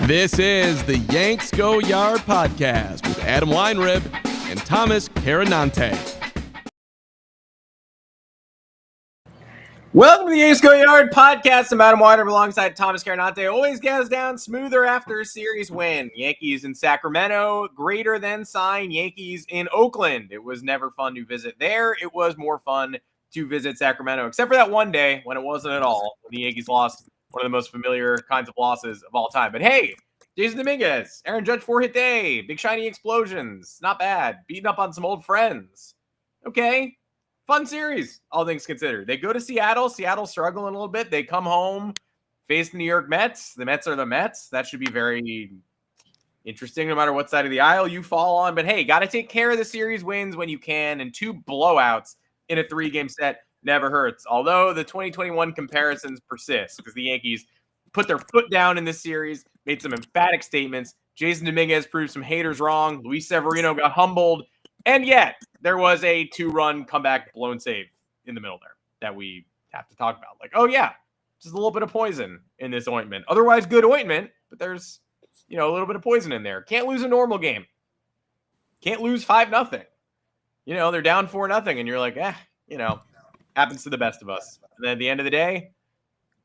This is the Yanks Go Yard podcast with Adam Weinrib and Thomas Carannante. Welcome to the Yanks Go Yard podcast. I'm Adam Weinrib alongside Thomas Carannante. Always gets down smoother after a series win. Yankees in Sacramento, greater than sign Yankees in Oakland. It was never fun to visit there. It was more fun to visit Sacramento, except for that one day when it wasn't at all. When the Yankees lost one of the most familiar kinds of losses of all time. But hey, Jasson Dominguez, Aaron Judge 4-hit day, big shiny explosions, not bad. Beating up on some old friends. Okay, fun series, all things considered. They go to Seattle. Seattle's struggling a little bit. They come home, face the New York Mets. The Mets are the Mets. That should be very interesting no matter what side of the aisle you fall on. But hey, got to take care of the series wins when you can. And 2 blowouts in a 3-game set never hurts. Although the 2021 comparisons persist because the Yankees put their foot down in this series, made some emphatic statements. Jasson Dominguez proved some haters wrong. Luis Severino got humbled. And yet, there was a 2-run comeback blown save in the middle there that we have to talk about. Like, oh yeah, just a little bit of poison in this ointment. Otherwise, good ointment, but there's, a little bit of poison in there. Can't lose a normal game. Can't lose 5-0. They're down 4-0, and you're like, happens to the best of us. And then at the end of the day,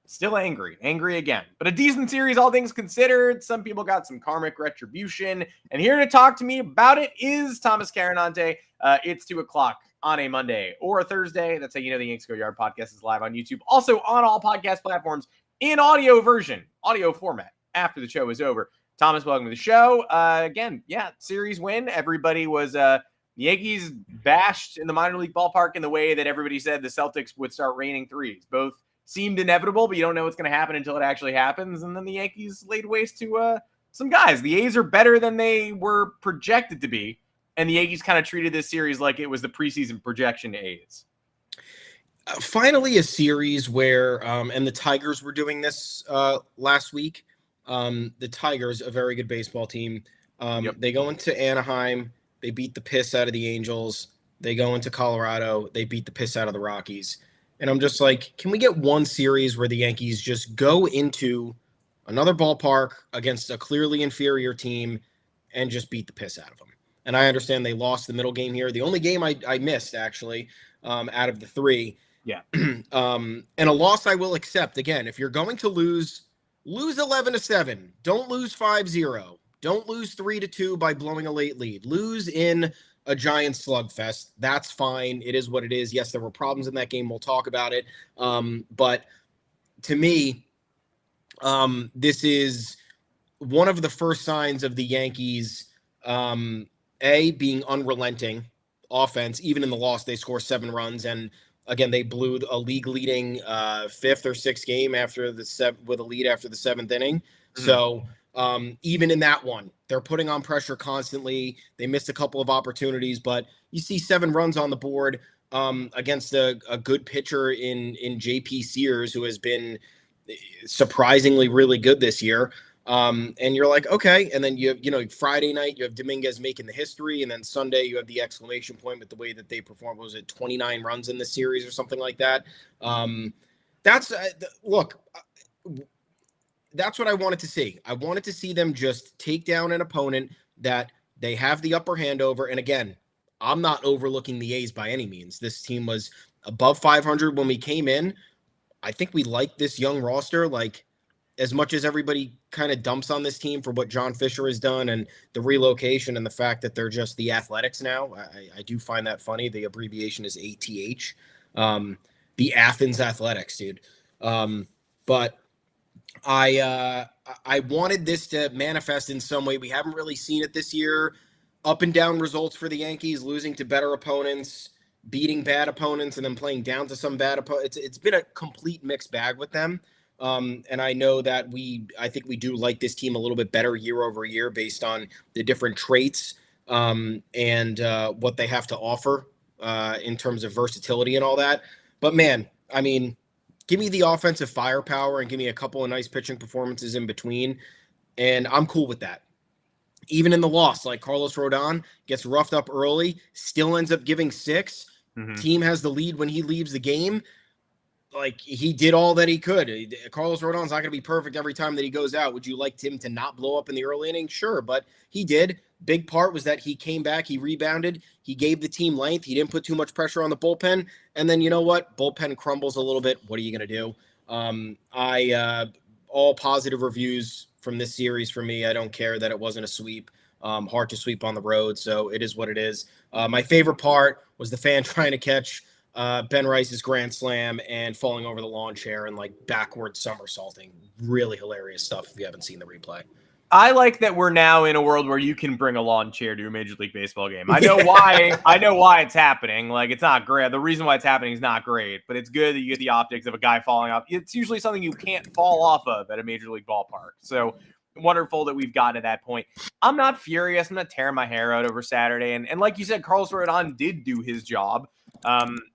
still angry again. But a decent series, all things considered. Some people got some karmic retribution. And here to talk to me about it is Thomas Carannante. It's 2:00 on a Monday or a Thursday. That's how you know the Yanks Go Yard podcast is live on YouTube. Also on all podcast platforms in audio version, audio format after the show is over. Thomas, welcome to the show. Again, series win. Everybody was... the Yankees bashed in the minor league ballpark in the way that everybody said the Celtics would start raining threes. Both seemed inevitable, but you don't know what's going to happen until it actually happens. And then the Yankees laid waste to some guys. The A's are better than they were projected to be. And the Yankees kind of treated this series like it was the preseason projection to A's. Finally, a series where, and the Tigers were doing this last week. The Tigers, a very good baseball team. They go into Anaheim. They beat the piss out of the Angels. They go into Colorado. They beat the piss out of the Rockies. And I'm just like, can we get one series where the Yankees just go into another ballpark against a clearly inferior team and just beat the piss out of them? And I understand they lost the middle game here. The only game I missed, actually, out of the 3. Yeah. And a loss I will accept. Again, if you're going to lose 11-7. Don't lose 5-0. Don't lose 3-2 by blowing a late lead. Lose in a giant slugfest. That's fine. It is what it is. Yes, there were problems in that game. We'll talk about it. But to me, this is one of the first signs of the Yankees, being unrelenting offense. Even in the loss, they score 7 runs. And again, they blew a league-leading 5th or 6th game with a lead after the 7th inning. Mm-hmm. So even in that one, they're putting on pressure constantly. They missed a couple of opportunities, but you see 7 runs on the board against a good pitcher in JP Sears, who has been surprisingly really good this year. And you're like, okay. And then you have, Friday night, you have Dominguez making the history. And then Sunday, you have the exclamation point with the way that they performed. Was it 29 runs in the series or something like that? That's what I wanted to see. I wanted to see them just take down an opponent that they have the upper hand over. And again, I'm not overlooking the A's by any means. This team was above 500 when we came in. I think we like this young roster, like as much as everybody kind of dumps on this team for what John Fisher has done and the relocation and the fact that they're just the Athletics now. I do find that funny. The abbreviation is ATH, the Athens Athletics, dude. But I wanted this to manifest in some way. We haven't really seen it this year. Up and down results for the Yankees, losing to better opponents, beating bad opponents, and then playing down to some bad opponents. It's been a complete mixed bag with them. And I know that I think we do like this team a little bit better year over year based on the different traits and what they have to offer in terms of versatility and all that. But man, I mean, give me the offensive firepower and give me a couple of nice pitching performances in between, and I'm cool with that. Even in the loss, like Carlos Rodon gets roughed up early, still ends up giving 6. Mm-hmm. Team has the lead when he leaves the game. like he did all that he could. Carlos Rodon's not going to be perfect every time that he goes out. Would you like him to not blow up in the early inning? Sure, but he did. Big part was that he came back, he rebounded, he gave the team length, he didn't put too much pressure on the bullpen, and then you know what? Bullpen crumbles a little bit. What are you going to do? All positive reviews from this series for me. I don't care that it wasn't a sweep. Hard to sweep on the road, so it is what it is. My favorite part was the fan trying to catch Ben Rice's grand slam and falling over the lawn chair and like backward somersaulting. Really hilarious stuff if you haven't seen the replay. I like that we're now in a world where you can bring a lawn chair to a Major League Baseball game. I know why. I know why it's happening. Like, it's not great. The reason why it's happening is not great, but it's good that you get the optics of a guy falling off. It's usually something you can't fall off of at a Major League ballpark. So wonderful that we've gotten to that point. I'm not furious. I'm not tearing my hair out over Saturday. And like you said, Carlos Rodon did do his job.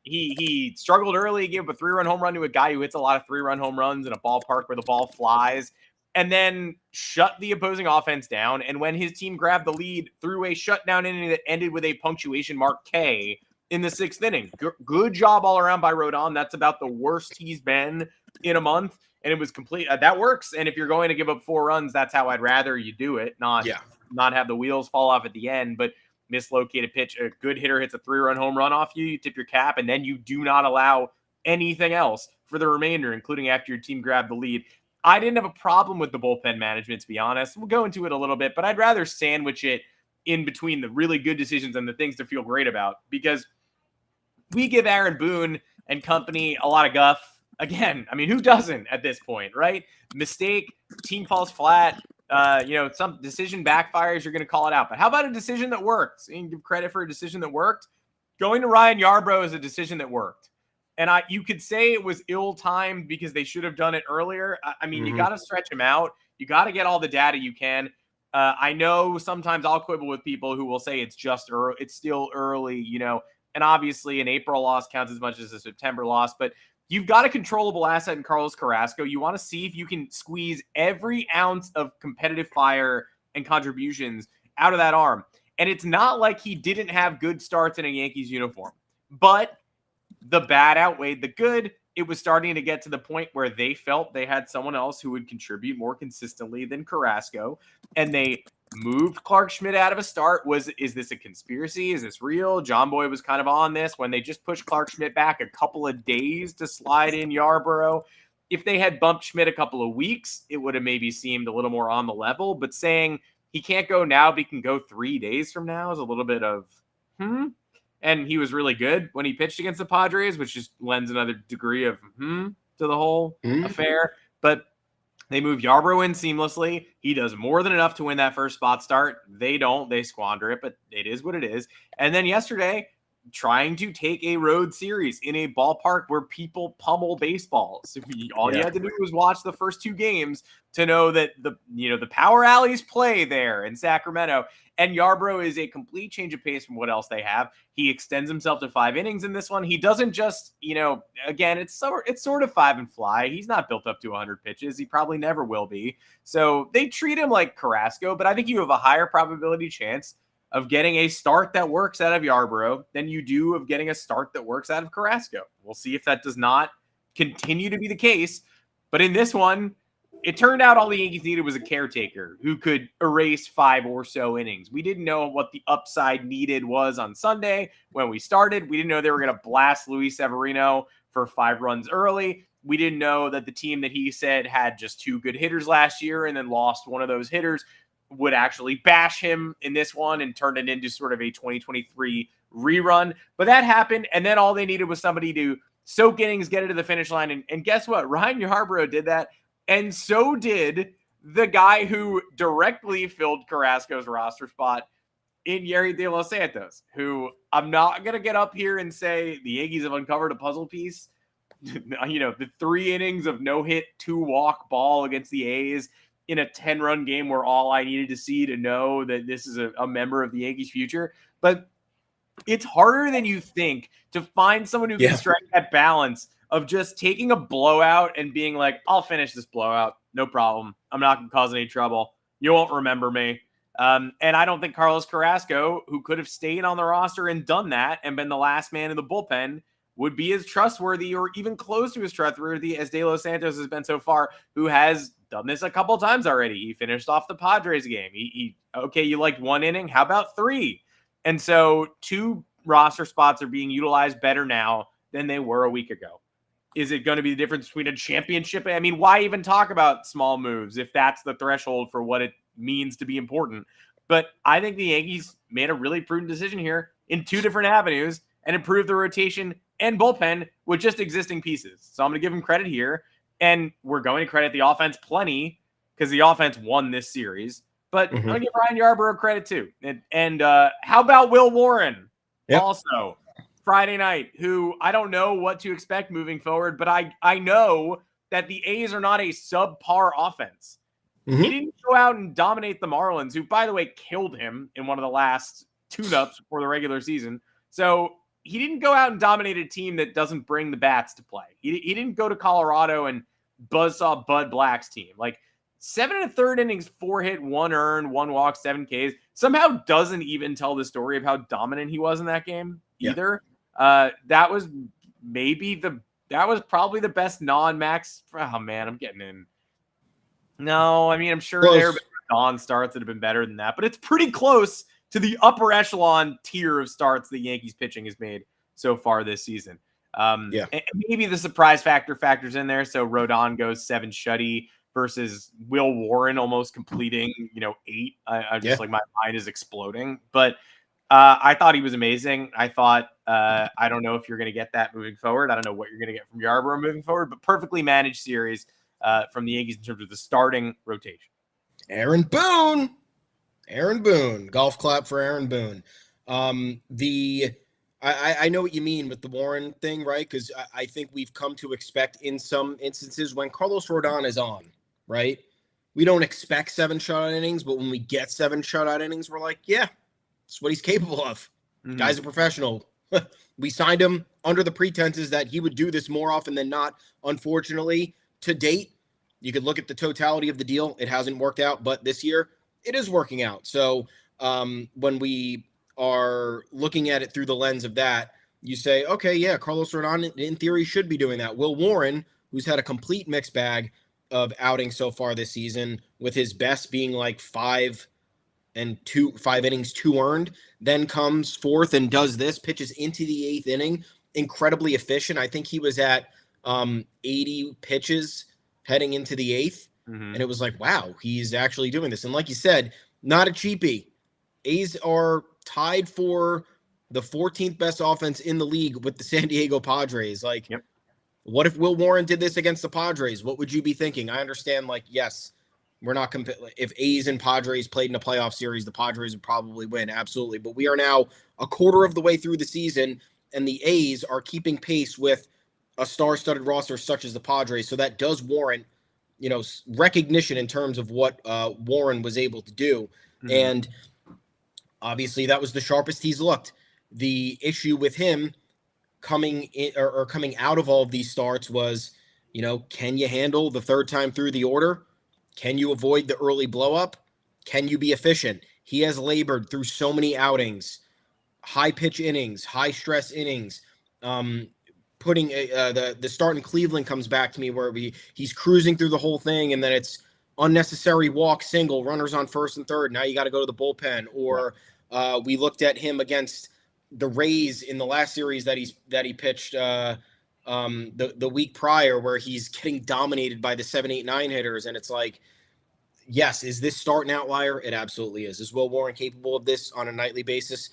He struggled early. He gave up a 3-run home run to a guy who hits a lot of 3-run home runs in a ballpark where the ball flies, and then shut the opposing offense down. And when his team grabbed the lead, threw a shutdown inning that ended with a punctuation mark K in the 6th inning. Good job all around by Rodon. That's about the worst he's been in a month. And it was complete. That works. And if you're going to give up 4 runs, that's how I'd rather you do it. Not have the wheels fall off at the end, but mislocated pitch. A good hitter hits a 3-run home run off you. You tip your cap, and then you do not allow anything else for the remainder, including after your team grabbed the lead. I didn't have a problem with the bullpen management, to be honest. We'll go into it a little bit, but I'd rather sandwich it in between the really good decisions and the things to feel great about, because we give Aaron Boone and company a lot of guff. Again, I mean, who doesn't at this point, right? Mistake, team falls flat, some decision backfires, you're going to call it out. But how about a decision that worked? You can give credit for a decision that worked. Going to Ryan Yarbrough is a decision that worked. And you could say it was ill-timed because they should have done it earlier. I mean, you got to stretch him out. You got to get all the data you can. I know sometimes I'll quibble with people who will say it's still early, and obviously an April loss counts as much as a September loss, but you've got a controllable asset in Carlos Carrasco. You want to see if you can squeeze every ounce of competitive fire and contributions out of that arm. And it's not like he didn't have good starts in a Yankees uniform, but the bad outweighed the good. It was starting to get to the point where they felt they had someone else who would contribute more consistently than Carrasco, and they moved Clark Schmidt out of a start. Is this a conspiracy? Is this real? John Boy was kind of on this when they just pushed Clark Schmidt back a couple of days to slide in Yarbrough. If they had bumped Schmidt a couple of weeks, it would have maybe seemed a little more on the level, but saying he can't go now, but he can go 3 days from now is a little bit of, And he was really good when he pitched against the Padres, which just lends another degree of to the whole affair. But they move Yarbrough in seamlessly. He does more than enough to win that first spot start. They don't. They squander it, but it is what it is. And then yesterday, trying to take a road series in a ballpark where people pummel baseballs. All you had to do was watch the first 2 games to know that the power alleys play there in Sacramento. And Yarbrough is a complete change of pace from what else they have. He extends himself to 5 innings in this one. He doesn't just, again, it's sort of 5 and fly. He's not built up to 100 pitches. He probably never will be. So they treat him like Carrasco, but I think you have a higher probability chance of getting a start that works out of Yarbrough than you do of getting a start that works out of Carrasco. We'll see if that does not continue to be the case. But in this one, it turned out all the Yankees needed was a caretaker who could erase 5 or so innings. We didn't know what the upside needed was on Sunday when we started. We didn't know they were going to blast Luis Severino for 5 runs early. We didn't know that the team that he said had just 2 good hitters last year and then lost one of those hitters would actually bash him in this one and turn it into sort of a 2023 rerun. But that happened, and then all they needed was somebody to soak innings, get it to the finish line. And guess what? Ryan Yarbrough did that. And so did the guy who directly filled Carrasco's roster spot in Yerry De Los Santos, who I'm not going to get up here and say the Yankees have uncovered a puzzle piece. The 3 innings of no-hit, 2-walk ball against the A's in a 10-run game where all I needed to see to know that this is a member of the Yankees' future. But it's harder than you think to find someone who can strike that balance of just taking a blowout and being like, I'll finish this blowout. No problem. I'm not going to cause any trouble. You won't remember me. And I don't think Carlos Carrasco, who could have stayed on the roster and done that and been the last man in the bullpen, would be as trustworthy or even close to as trustworthy as De Los Santos has been so far, who has done this a couple times already. He finished off the Padres game. Okay, you liked one inning. How about 3? And so 2 roster spots are being utilized better now than they were a week ago. Is it going to be the difference between a championship? I mean, why even talk about small moves if that's the threshold for what it means to be important? But I think the Yankees made a really prudent decision here in 2 different avenues and improved the rotation and bullpen with just existing pieces. So I'm going to give them credit here. And we're going to credit the offense plenty because the offense won this series. But I'm going to give Ryan Yarbrough credit too. And how about Will Warren? Yep. Also, Friday night, who I don't know what to expect moving forward, but I know that the A's are not a subpar offense. He didn't go out and dominate the Marlins, who, by the way, killed him in one of the last tune-ups for the regular season. So he didn't go out and dominate a team that doesn't bring the bats to play. He didn't go to Colorado and buzzsaw Bud Black's team. Like 7 1/3 innings, 4 hit, 1 earned, 1 walk, 7 Ks. Somehow doesn't even tell the story of how dominant he was in that game either. That was probably the best non-max. Oh man, I'm getting in. No, I mean, I'm sure there have been non-starts that have been better than that, but it's pretty close to the upper echelon tier of starts the Yankees pitching has made so far this season. And maybe the surprise factors in there. So Rodon goes 7 shutty versus Will Warren almost completing, 8. I'm just like, my mind is exploding. But I thought he was amazing. I thought, I don't know if you're going to get that moving forward. I don't know what you're going to get from Yarbrough moving forward, but perfectly managed series from the Yankees in terms of the starting rotation. Aaron Boone. Golf clap for Aaron Boone. I know what you mean with the Warren thing, right? Because I think we've come to expect in some instances when Carlos Rodon is on, right? We don't expect 7 shutout innings, but when we get 7 shutout innings, we're like, yeah, that's what he's capable of. Guy's a professional. We signed him under the pretenses that he would do this more often than not. Unfortunately, to date, you could look at the totality of the deal. It hasn't worked out, but this year it is working out. So when we are looking at it through the lens of that, you say, okay, yeah, Carlos Rodon in theory should be doing that. Will Warren, who's had a complete mixed bag of outings so far this season, with his best being like 5 innings, 2 earned, then comes fourth and does this, pitches into the 8th inning, incredibly efficient. I think he was at 80 pitches heading into the 8th. And it was like, wow, he's actually doing this. And like you said, not a cheapie. A's are tied for the 14th best offense in the league with the San Diego Padres. Like, what if Will Warren did this against the Padres? What would you be thinking? I understand, like, yes, we're not if A's and Padres played in a playoff series, the Padres would probably win. Absolutely. But we are now a quarter of the way through the season, and the A's are keeping pace with a star-studded roster such as the Padres. So that does warrant, recognition in terms of what Warren was able to do. And obviously that was the sharpest he's looked. The issue with him coming in or coming out of all of these starts was, can you handle the third time through the order? Can you avoid the early blow up? Can you be efficient? He has labored through so many outings, high pitch innings, high stress innings, putting the start in Cleveland comes back to me where he's cruising through the whole thing, and then it's unnecessary walk, single, runners on first and third. Now you got to go to the bullpen. Or we looked at him against the Rays in the last series that he pitched the week prior, where he's getting dominated by the 7, 8, 9 hitters, and it's like, yes, is this start an outlier? It absolutely is. Is Will Warren capable of this on a nightly basis?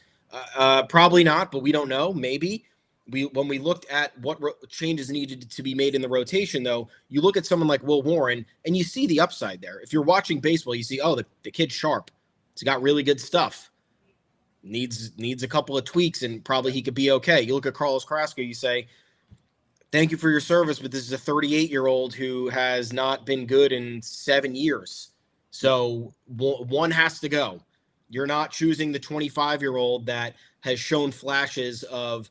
Probably not, but we don't know. Maybe. When we looked at what changes needed to be made in the rotation, though, you look at someone like Will Warren and you see the upside there. If you're watching baseball, you see, the kid's sharp. He's got really good stuff. Needs a couple of tweaks, and probably he could be okay. You look at Carlos Carrasco, you say, thank you for your service, but this is a 38-year-old who has not been good in 7 years. So one has to go. You're not choosing the 25-year-old that has shown flashes of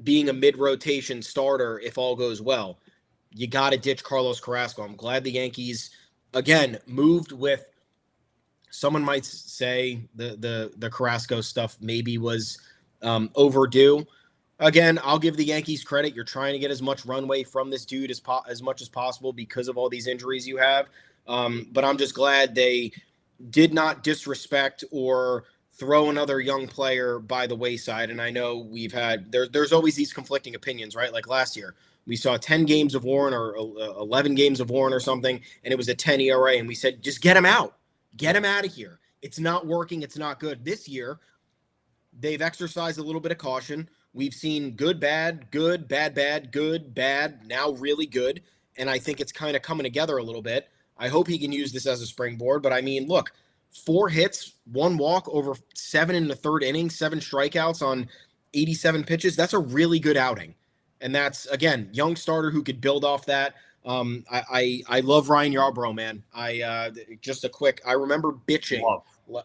being a mid-rotation starter if all goes well. You got to ditch Carlos Carrasco. I'm glad the Yankees, again, moved with, someone might say the Carrasco stuff maybe was overdue. Again, I'll give the Yankees credit. You're trying to get as much runway from this dude as much as possible because of all these injuries you have. But I'm just glad they did not disrespect or throw another young player by the wayside. And I know we've had there's always these conflicting opinions, right? Like last year, we saw 10 games of Warren or 11 games of Warren or something, and it was a 10 ERA, and we said, just get him out. Get him out of here. It's not working. It's not good. This year, they've exercised a little bit of caution. We've seen good, bad, good, bad, good, bad, now really good. And I think it's kind of coming together a little bit. I hope he can use this as a springboard. But I mean, look, 4 hits, 1 walk over 7 in the 3rd inning, 7 strikeouts on 87 pitches. That's a really good outing. And that's, again, young starter who could build off that. I love Ryan Yarbrough, man. I remember bitching.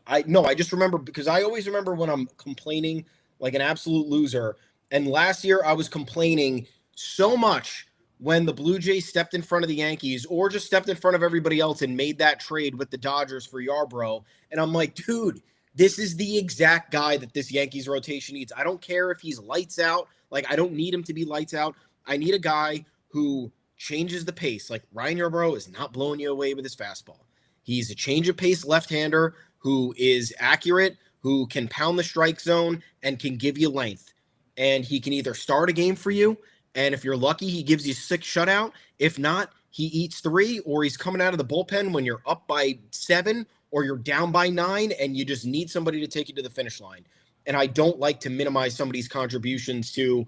I just remember because I always remember when I'm complaining like an absolute loser. And last year I was complaining so much when the Blue Jays stepped in front of the Yankees or just stepped in front of everybody else and made that trade with the Dodgers for Yarbrough. And I'm like, dude, this is the exact guy that this Yankees rotation needs. I don't care if he's lights out. Like, I don't need him to be lights out. I need a guy who changes the pace. Like, Ryan Yarbrough is not blowing you away with his fastball. He's a change of pace left-hander who is accurate, who can pound the strike zone and can give you length. And he can either start a game for you, and if you're lucky, he gives you 6 shutout. If not, he eats 3, or he's coming out of the bullpen when you're up by 7 or you're down by 9 and you just need somebody to take you to the finish line. And I don't like to minimize somebody's contributions to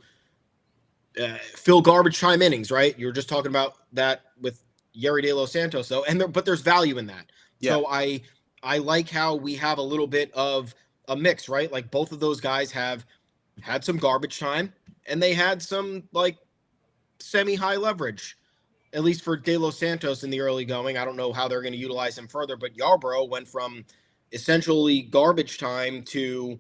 fill garbage time innings, right? You're just talking about that with Yerry De Los Santos, though, but there's value in that. Yeah. So I like how we have a little bit of a mix, right? Like both of those guys have had some garbage time and they had some like semi-high leverage, at least for De Los Santos in the early going. I don't know how they're going to utilize him further, but Yarbrough went from essentially garbage time to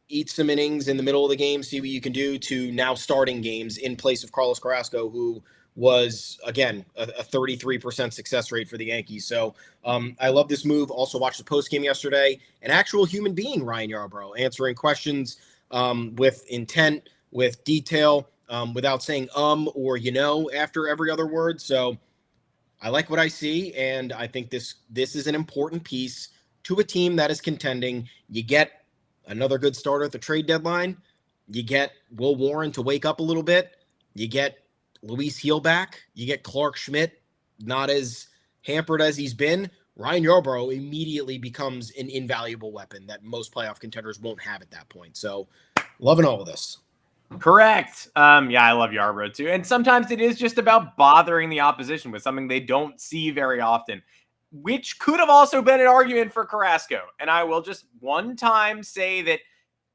eat some innings in the middle of the game, see what you can do, to now starting games in place of Carlos Carrasco, who was, again, a 33% success rate for the Yankees. So I love this move. Also watched the post game yesterday. An actual human being, Ryan Yarbrough, answering questions with intent, with detail, without saying or after every other word. So I like what I see, and I think this is an important piece to a team that is contending. You get another good starter at the trade deadline. You get Will Warren to wake up a little bit. You get Luis Heel back. You get Clark Schmidt, not as hampered as he's been. Ryan Yarbrough immediately becomes an invaluable weapon that most playoff contenders won't have at that point. So loving all of this. Correct. Yeah, I love Yarbrough too. And sometimes it is just about bothering the opposition with something they don't see very often, which could have also been an argument for Carrasco. And I will just one time say that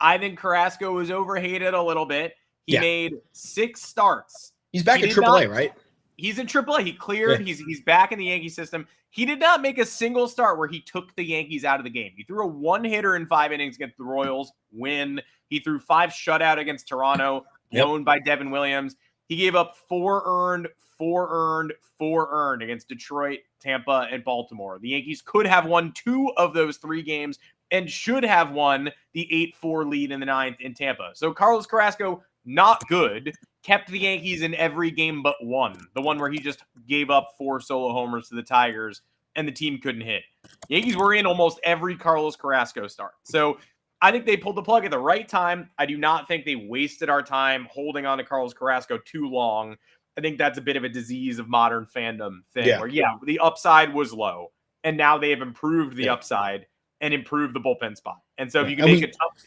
I think Carrasco was overhated a little bit. He made 6 starts. He's back in AAA, right? He's in AAA. He cleared. Yeah. He's back in the Yankee system. He did not make a single start where he took the Yankees out of the game. He threw a 1-hitter in 5 innings against the Royals, win. He threw 5 shutout against Toronto, blown by Devin Williams. He gave up 4 earned, 4 earned, 4 earned against Detroit, Tampa, and Baltimore. The Yankees could have won 2 of those 3 games and should have won the 8-4 lead in the 9th in Tampa. So Carlos Carrasco, not good, kept the Yankees in every game but one, the one where he just gave up 4 solo homers to the Tigers and the team couldn't hit. The Yankees were in almost every Carlos Carrasco start. So I think they pulled the plug at the right time. I do not think they wasted our time holding on to Carlos Carrasco too long. I think that's a bit of a disease of modern fandom thing where, the upside was low, and now they have improved the upside and improved the bullpen spot. And so if you can make it tough,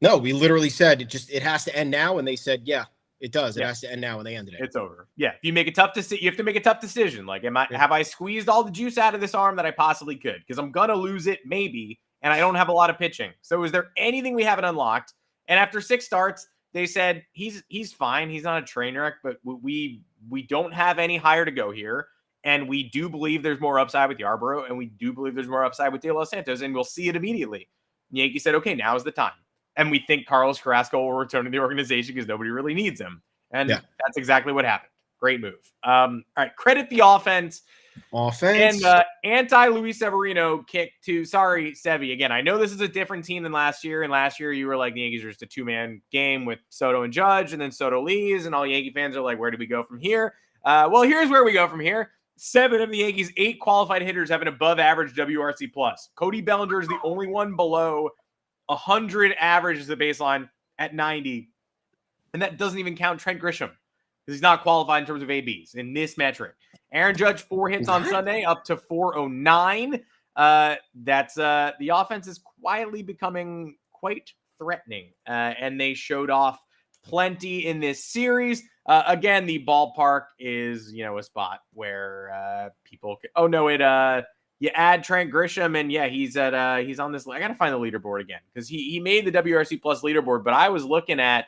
No, we literally said it has to end now, and they said, it does. It has to end now, and they ended it. It's over. Yeah, if you make a tough decision, you have to make a tough decision. Like, have I squeezed all the juice out of this arm that I possibly could? Because I'm gonna lose it, maybe, and I don't have a lot of pitching. So, is there anything we haven't unlocked? And after 6 starts, they said he's fine. He's not a train wreck, but we don't have any higher to go here, and we do believe there's more upside with Yarbrough, and we do believe there's more upside with De Los Santos, and we'll see it immediately. The Yankees said, okay, now is the time. And we think Carlos Carrasco will return to the organization because nobody really needs him. And that's exactly what happened. Great move. All right, credit the offense. Offense. And anti-Luis Severino kick to, sorry, Sevy. Again, I know this is a different team than last year. And last year you were like, the Yankees are just a two-man game with Soto and Judge, and then Soto leaves, and all Yankee fans are like, where do we go from here? Well, here's where we go from here. 7 of the Yankees' 8 qualified hitters have an above-average WRC+. Cody Bellinger is the only one below 100 average as the baseline at 90. And that doesn't even count Trent Grisham, because he's not qualified in terms of ABs in this metric. Aaron Judge, 4 hits on Sunday, up to 409. That's the offense is quietly becoming quite threatening, and they showed off plenty in this series. Again, the ballpark is, a spot where people you add Trent Grisham, and he's on this. I gotta find the leaderboard again, because he made the WRC plus leaderboard, but I was looking at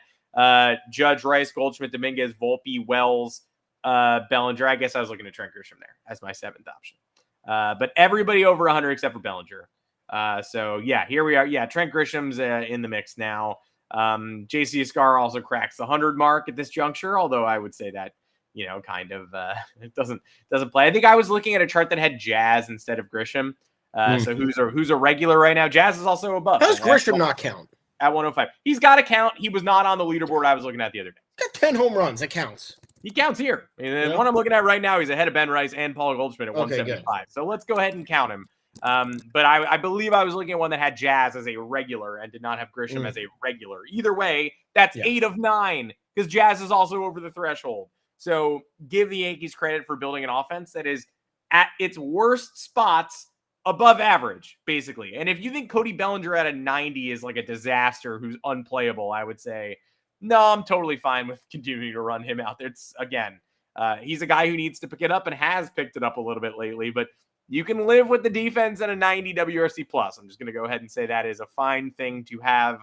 Judge, Rice, Goldschmidt, Dominguez, Volpe, Wells, Bellinger. I guess I was looking at Trent Grisham there as my 7th option. But everybody over 100 except for Bellinger. So here we are. Yeah, Trent Grisham's in the mix now. JC Escar also cracks the 100 mark at this juncture, although I would say that, it doesn't play. I think I was looking at a chart that had Jazz instead of Grisham. So who's a regular right now? Jazz is also above. How does Grisham not count? At 105. He's got to count. He was not on the leaderboard I was looking at the other day. Got 10 home runs. That counts. He counts here. And the one I'm looking at right now, he's ahead of Ben Rice and Paul Goldschmidt at 175. Good. So let's go ahead and count him. But I believe I was looking at one that had Jazz as a regular and did not have Grisham as a regular. Either way, that's 8 of 9, because Jazz is also over the threshold. So give the Yankees credit for building an offense that is at its worst spots above average, basically. And if you think Cody Bellinger at a 90 is like a disaster who's unplayable, I would say, no, I'm totally fine with continuing to run him out there. It's, again, he's a guy who needs to pick it up and has picked it up a little bit lately, but you can live with the defense at a 90 WRC+. I'm just going to go ahead and say that is a fine thing to have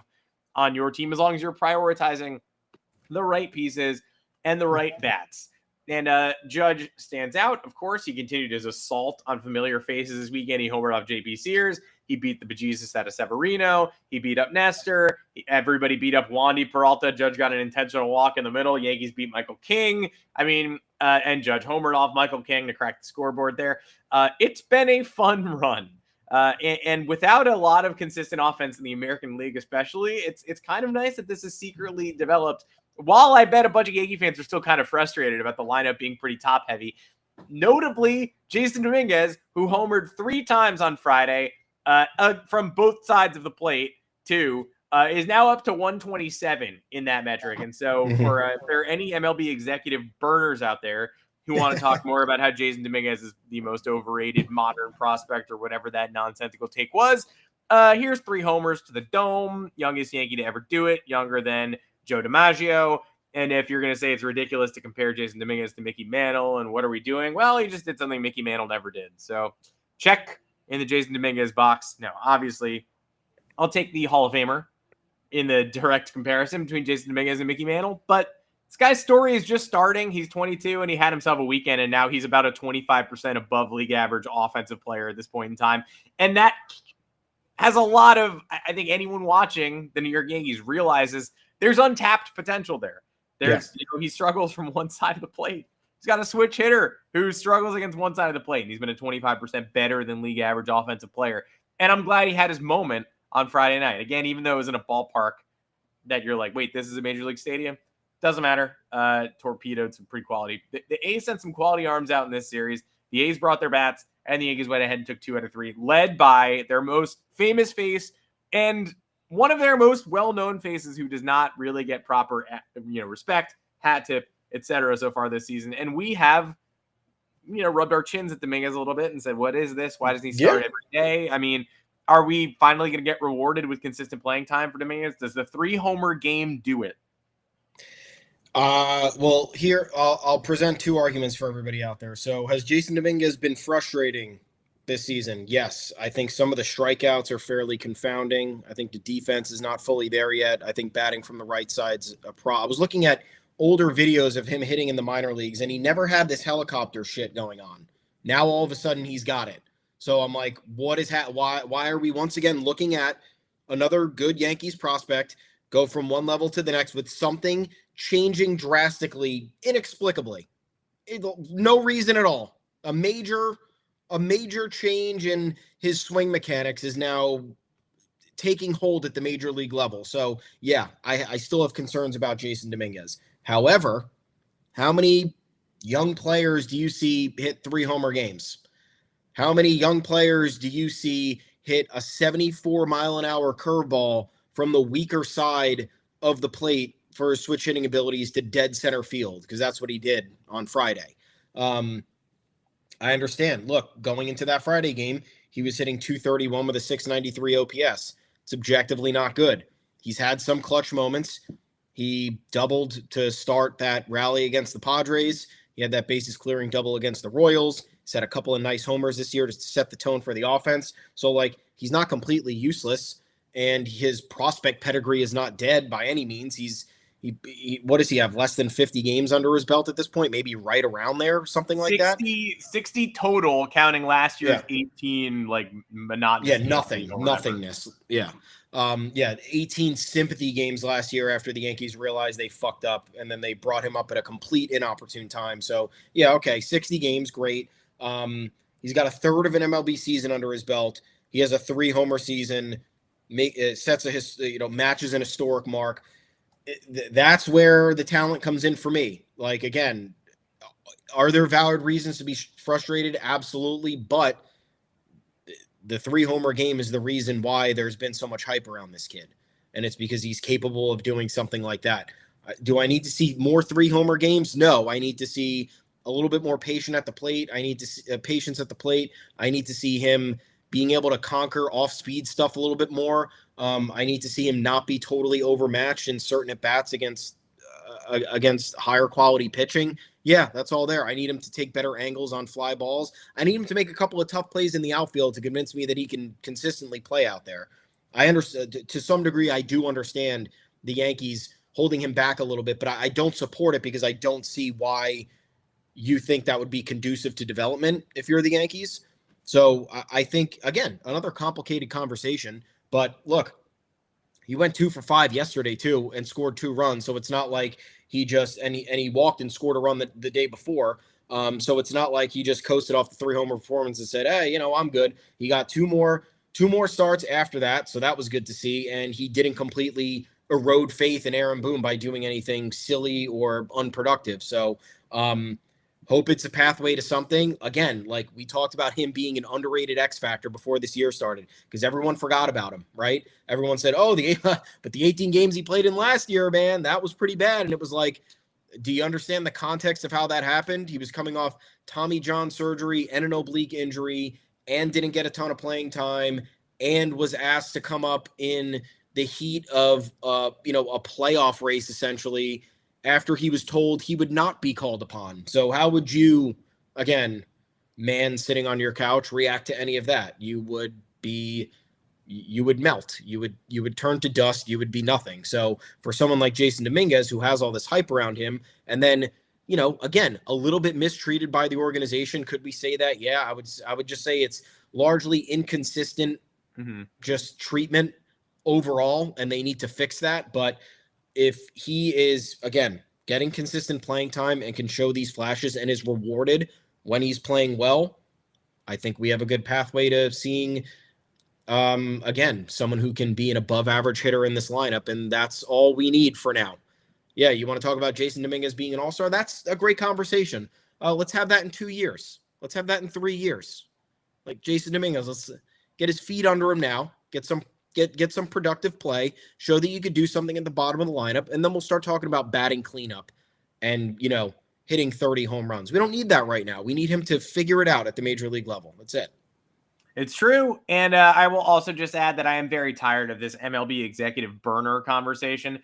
on your team, as long as you're prioritizing the right pieces and the right bats. And Judge stands out. Of course, he continued his assault on familiar faces this weekend. He homered off JP Sears. He beat the bejesus out of Severino. He beat up Nestor. Everybody beat up Wandy Peralta. Judge got an intentional walk in the middle. Yankees beat Michael King. And Judge homered off Michael King to crack the scoreboard there. It's been a fun run. And without a lot of consistent offense in the American League especially, it's kind of nice that this is secretly developed. While I bet a bunch of Yankee fans are still kind of frustrated about the lineup being pretty top-heavy, notably Jasson Dominguez, who homered 3 times on Friday from both sides of the plate, too, is now up to 127 in that metric. And so if there are any MLB executive burners out there who want to talk more about how Jasson Dominguez is the most overrated modern prospect or whatever that nonsensical take was, here's 3 homers to the dome, youngest Yankee to ever do it, younger than Joe DiMaggio. And if you're going to say it's ridiculous to compare Jasson Dominguez to Mickey Mantle and what are we doing? Well, he just did something Mickey Mantle never did. So check in the Jasson Dominguez box. Now, obviously, I'll take the Hall of Famer in the direct comparison between Jasson Dominguez and Mickey Mantle. But this guy's story is just starting. He's 22 and he had himself a weekend, and now he's about a 25% above league average offensive player at this point in time. And that has a lot of, I think anyone watching the New York Yankees realizes there's untapped potential there. He struggles from one side of the plate. He's got a switch hitter who struggles against one side of the plate, and he's been a 25% better than league average offensive player. And I'm glad he had his moment on Friday night. Again, even though it was in a ballpark that you're like, wait, this is a major league stadium? Doesn't matter. Torpedoed some pretty quality. The A's sent some quality arms out in this series. The A's brought their bats, and the Yankees went ahead and took 2 out of 3, led by their most famous face and one of their most well-known faces who does not really get proper, respect, hat tip, etc. so far this season. And we have, rubbed our chins at Dominguez a little bit and said, what is this? Why doesn't he start every day? I mean, are we finally going to get rewarded with consistent playing time for Dominguez? Does the 3-homer game do it? Well, here I'll present 2 arguments for everybody out there. So has Jasson Dominguez been frustrating this season? Yes. I think some of the strikeouts are fairly confounding. I think the defense is not fully there yet. I think batting from the right side's a problem. I was looking at older videos of him hitting in the minor leagues, and he never had this helicopter shit going on. Now all of a sudden he's got it. So I'm like, what is why are we once again looking at another good Yankees prospect go from one level to the next with something changing drastically, inexplicably? No reason at all. A major change in his swing mechanics is now taking hold at the major league level. So yeah, I still have concerns about Jasson Dominguez. However, how many young players do you see hit 3 homer games? How many young players do you see hit a 74-mile-an-hour curveball from the weaker side of the plate for his switch hitting abilities to dead center field? Because that's what he did on Friday. I understand. Look, going into that Friday game, he was hitting 231 with a 693 OPS. It's objectively not good. He's had some clutch moments. He doubled to start that rally against the Padres. He had that bases clearing double against the Royals. He's had a couple of nice homers this year to set the tone for the offense. So, like, he's not completely useless, and his prospect pedigree is not dead by any means. He what does he have? Less than 50 games under his belt at this point? Maybe right around there, something like that. 60 total, counting last year's 18 like monotonous. Yeah, nothingness. Yeah. 18 sympathy games last year after the Yankees realized they fucked up, and then they brought him up at a complete inopportune time. So yeah, okay, 60 games, great. He's got a third of an MLB season under his belt. He has a 3 homer season, matches an historic mark. That's where the talent comes in for me. Like, again, are there valid reasons to be frustrated? Absolutely. But the 3 homer game is the reason why there's been so much hype around this kid. And it's because he's capable of doing something like that. Do I need to see more 3 homer games? No, I need to see a little bit more patience at the plate. I need to see patience at the plate. I need to see him being able to conquer off-speed stuff a little bit more. I need to see him not be totally overmatched in certain at-bats against higher quality pitching. Yeah, that's all there. I need him to take better angles on fly balls. I need him to make a couple of tough plays in the outfield to convince me that he can consistently play out there. I understand to some degree. I do understand the Yankees holding him back a little bit, but I don't support it because I don't see why you think that would be conducive to development if you're the Yankees. So I think, again, another complicated conversation. But look, he went 2 for 5 yesterday too and scored 2 runs. So it's not like he just and he walked and scored a run the day before. So it's not like he just coasted off the 3 homer performance and said, hey, I'm good. He got two more starts after that. So that was good to see. And he didn't completely erode faith in Aaron Boone by doing anything silly or unproductive. So hope it's a pathway to something. Again, like we talked about him being an underrated X factor before this year started because everyone forgot about him, right? Everyone said, but the 18 games he played in last year, man, that was pretty bad. And it was like, do you understand the context of how that happened? He was coming off Tommy John surgery and an oblique injury and didn't get a ton of playing time and was asked to come up in the heat of, a playoff race essentially after he was told he would not be called upon. So how would you, again, man sitting on your couch, react to any of that? You would melt. You would turn to dust. You would be nothing. So for someone like Jasson Dominguez, who has all this hype around him, and then, again, a little bit mistreated by the organization, could we say that? Yeah, I would just say it's largely inconsistent, just treatment overall, and they need to fix that. But if he is, again, getting consistent playing time and can show these flashes and is rewarded when he's playing well, I think we have a good pathway to seeing, again, someone who can be an above average hitter in this lineup. And that's all we need for now. Yeah. You want to talk about Jasson Dominguez being an all-star? That's a great conversation. Let's have that in 2 years. Let's have that in 3 years. Like Jasson Dominguez, let's get his feet under him now, get some productive play, show that you could do something at the bottom of the lineup, and then we'll start talking about batting cleanup and, hitting 30 home runs. We don't need that right now. We need him to figure it out at the major league level. That's it. It's true. And I will also just add that I am very tired of this MLB executive burner conversation.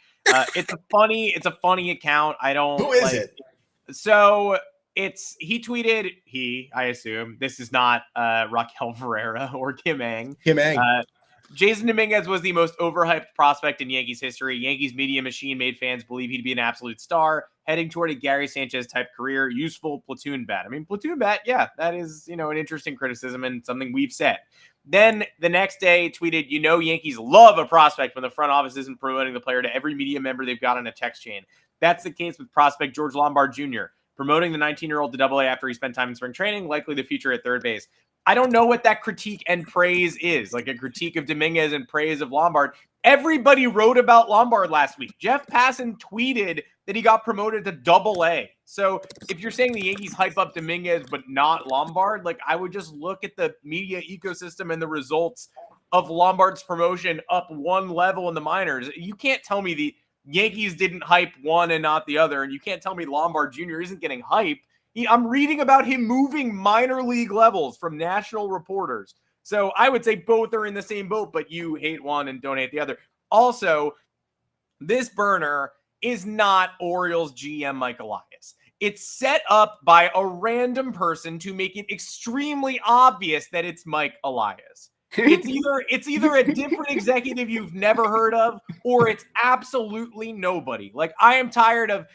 It's a funny account. Who is it? So he tweeted, I assume this is not Raquel Ferreira or Kim Ng. Jasson Dominguez was the most overhyped prospect in Yankees history. Yankees media machine made fans believe he'd be an absolute star, heading toward a Gary Sanchez-type career, useful platoon bat. I mean, platoon bat, yeah, that is, an interesting criticism and something we've said. Then the next day tweeted, Yankees love a prospect when the front office isn't promoting the player to every media member they've got on a text chain. That's the case with prospect George Lombard Jr. promoting the 19-year-old to Double A after he spent time in spring training, likely the future at third base. I don't know what that critique and praise is, like a critique of Dominguez and praise of Lombard. Everybody wrote about Lombard last week. Jeff Passan tweeted that he got promoted to Double A. So if you're saying the Yankees hype up Dominguez but not Lombard, like I would just look at the media ecosystem and the results of Lombard's promotion up one level in the minors. You can't tell me the Yankees didn't hype one and not the other, and you can't tell me Lombard Jr. isn't getting hype. I'm reading about him moving minor league levels from national reporters. So I would say both are in the same boat, but you hate one and don't hate the other. Also, this burner is not Orioles GM Mike Elias. It's set up by a random person to make it extremely obvious that it's Mike Elias. It's either a different executive you've never heard of, or it's absolutely nobody. Like, I am tired of,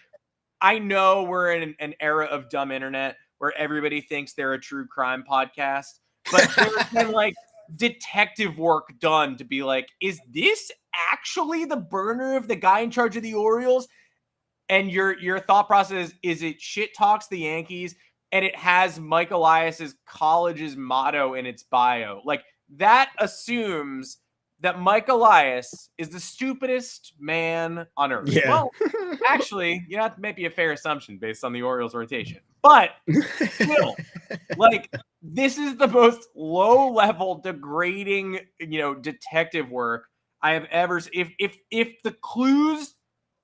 I know we're in an era of dumb internet where everybody thinks they're a true crime podcast, but there's been like detective work done to be like, is this actually the burner of the guy in charge of the Orioles? And your thought process is it shit talks the Yankees and it has Mike Elias's college's motto in its bio. Like, that assumes that Mike Elias is the stupidest man on earth. Yeah. Well, actually, that might be a fair assumption based on the Orioles rotation. But still, like, this is the most low-level, degrading, detective work I have ever seen. If the clues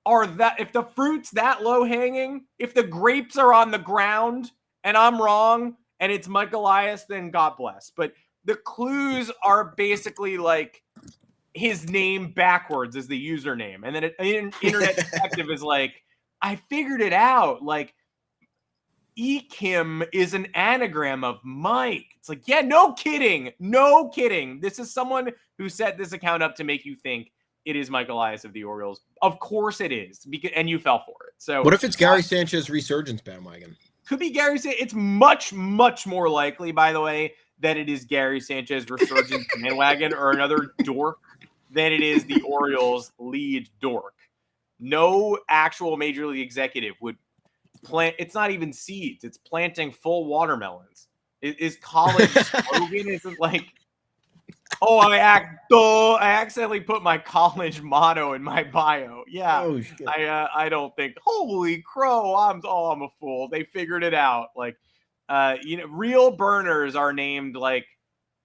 are that, if the fruit's that low-hanging, if the grapes are on the ground and I'm wrong and it's Mike Elias, then God bless. But the clues are basically like his name backwards as the username. And then an internet detective is like, I figured it out. Like, Kim is an anagram of Mike. It's like, yeah, no kidding. No kidding. This is someone who set this account up to make you think it is Mike Elias of the Orioles. Of course it is. And you fell for it. So what if it's Gary Sanchez resurgence bandwagon? Could be Gary Sanchez. It's much, much more likely, by the way, that it is Gary Sanchez resurgence bandwagon or another dork than it is the Orioles lead dork. No actual major league executive would plant. It's not even seeds. It's planting full watermelons. Is college slogan isn't like, oh, I accidentally put my college motto in my bio. Yeah. Oh, shit. I don't think, holy crow, I'm a fool. They figured it out. Like, real burners are named, like,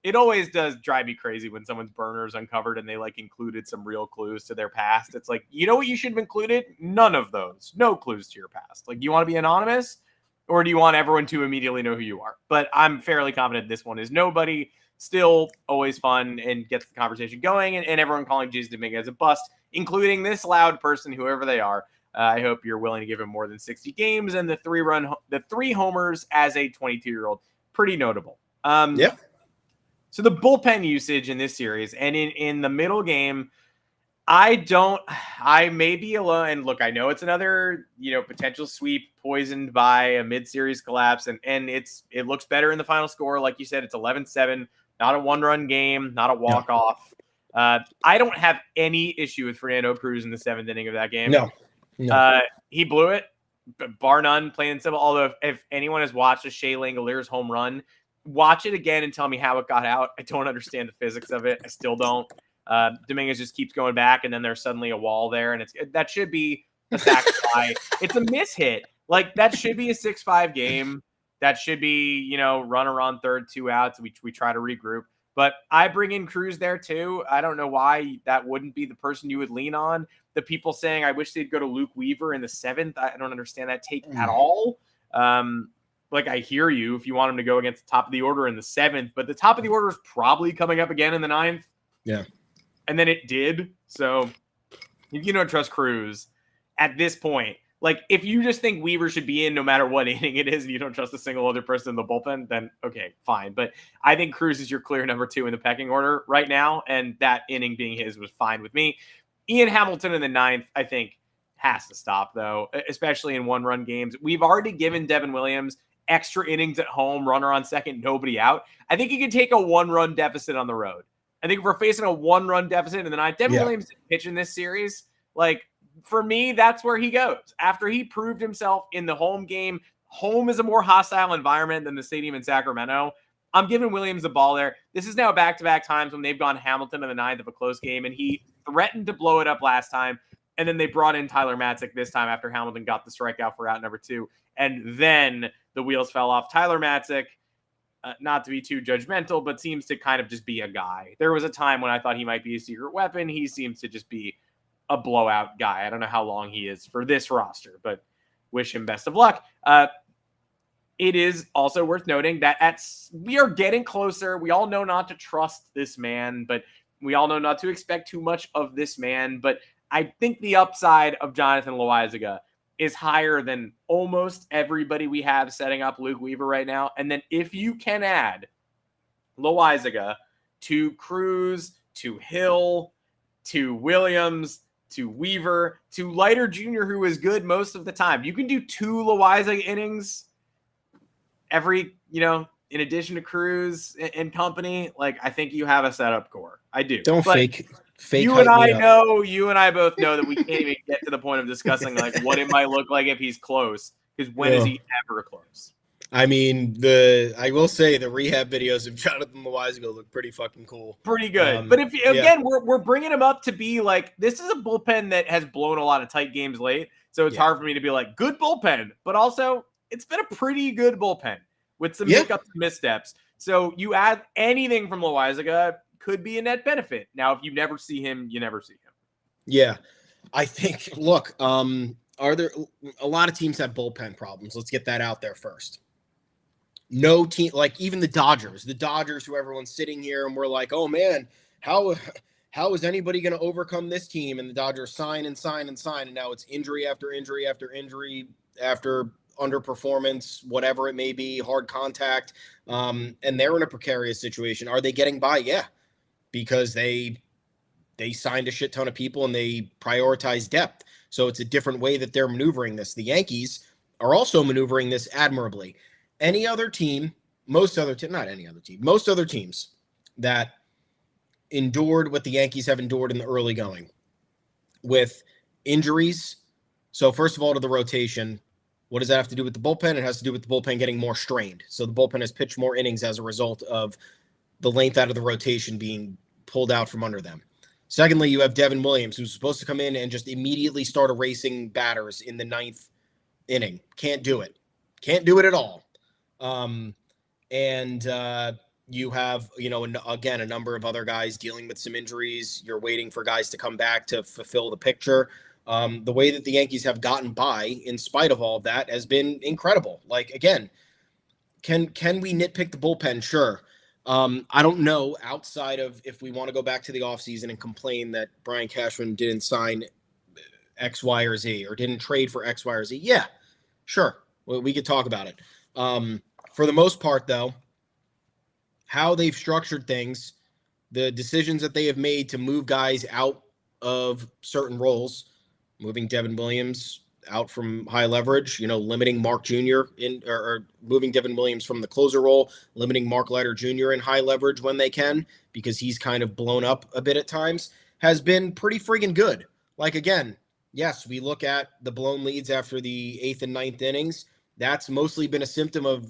it always does drive me crazy when someone's burner is uncovered and they like included some real clues to their past. It's like, you know what you should have included? None of those. No clues to your past. Like, do you want to be anonymous or do you want everyone to immediately know who you are? But I'm fairly confident this one is nobody. Still always fun and gets the conversation going, and everyone calling Jasson Dominguez a bust, including this loud person, whoever they are. I hope you're willing to give him more than 60 games and the three homers as a 22-year-old. Pretty notable. Yep. So the bullpen usage in this series and in the middle game, I may be alone. And look, I know it's another, potential sweep poisoned by a mid-series collapse. And it looks better in the final score. Like you said, it's 11-7, not a one-run game, not a walk-off. I don't have any issue with Fernando Cruz in the 7th inning of that game. No. He blew it, bar none, plain and simple. Although if anyone has watched a Shea Langoliers home run, watch it again and tell me how it got out. I don't understand the physics of it. I still don't. Dominguez just keeps going back, and then there's suddenly a wall there, and that should be a sac fly. It's a mishit. Like, that should be a 6-5 game. That should be, runner on third, 2 outs. We try to regroup. But I bring in Cruz there too. I don't know why that wouldn't be the person you would lean on. The people saying, I wish they'd go to Luke Weaver in the 7th. I don't understand that take at all. Like, I hear you if you want him to go against the top of the order in the 7th, but the top of the order is probably coming up again in the 9th. Yeah. And then it did. So if you don't trust Cruz at this point, like, if you just think Weaver should be in no matter what inning it is and you don't trust a single other person in the bullpen, then okay, fine. But I think Cruz is your clear number 2 in the pecking order right now, and that inning being his was fine with me. Ian Hamilton in the 9th, I think, has to stop, though, especially in one-run games. We've already given Devin Williams extra innings at home, runner on second, nobody out. I think he can take a one-run deficit on the road. I think if we're facing a one-run deficit in the 9th, Devin Williams didn't pitch in this series. Like, for me, that's where he goes. After he proved himself in the home game, home is a more hostile environment than the stadium in Sacramento. I'm giving Williams the ball there. This is now back-to-back times when they've gone Hamilton in the ninth of a close game, and he threatened to blow it up last time, and then they brought in Tyler Matzik this time after Hamilton got the strikeout for out number 2, and then the wheels fell off. Tyler Matzik, not to be too judgmental, but seems to kind of just be a guy. There was a time when I thought he might be a secret weapon. He seems to just be a blowout guy. I don't know how long he is for this roster, but wish him best of luck. It is also worth noting that we are getting closer. We all know not to trust this man, but we all know not to expect too much of this man. But I think the upside of Jonathan Loaisiga is higher than almost everybody we have setting up Luke Weaver right now. And then if you can add Loaisiga to Cruz, to Hill, to Williams, to Weaver, to Leiter Jr., who is good most of the time, you can do 2 Loaisiga innings every, in addition to Cruz and company. Like, I think you have a setup core. I do. Don't fake. You and I both know that we can't even get to the point of discussing like what it might look like if he's close. Because when is he ever close? I mean, I will say the rehab videos of Jonathan Loaisiga look pretty fucking cool. Pretty good. But we're bringing him up to be like, this is a bullpen that has blown a lot of tight games late. So it's hard for me to be like, good bullpen. But also, it's been a pretty good bullpen with some hiccups and missteps. So you add anything from Loaisiga, could be a net benefit. Now, if you never see him, you never see him. Yeah. I think, look, are there a lot of teams have bullpen problems? Let's get that out there first. No team, like even the Dodgers, who everyone's sitting here and we're like, oh man, how is anybody going to overcome this team? And the Dodgers sign. And now it's injury after injury after injury after underperformance, whatever it may be, hard contact. And they're in a precarious situation. Are they getting by? Yeah. Because they signed a shit ton of people and they prioritize depth. So it's a different way that they're maneuvering this. The Yankees are also maneuvering this admirably. Most other teams that endured what the Yankees have endured in the early going with injuries. So first of all, to the rotation, what does that have to do with the bullpen? It has to do with the bullpen getting more strained. So the bullpen has pitched more innings as a result of the length out of the rotation being pulled out from under them. Secondly, you have Devin Williams, who's supposed to come in and just immediately start erasing batters in the 9th inning. Can't do it at all. You have, again, a number of other guys dealing with some injuries. You're waiting for guys to come back to fulfill the picture. The way that the Yankees have gotten by in spite of all of that has been incredible. Like, again, can we nitpick the bullpen? Sure. I don't know, outside of if we want to go back to the offseason and complain that Brian Cashman didn't sign X, Y, or Z or didn't trade for X, Y, or Z. Yeah, sure. We could talk about it. For the most part, though, how they've structured things, the decisions that they have made to move guys out of certain roles, moving Devin Williams out from high leverage, limiting Mark Jr. or moving Devin Williams from the closer role, limiting Mark Leiter Jr. in high leverage when they can, because he's kind of blown up a bit at times, has been pretty friggin' good. Like, again, yes, we look at the blown leads after the 8th and 9th innings. That's mostly been a symptom of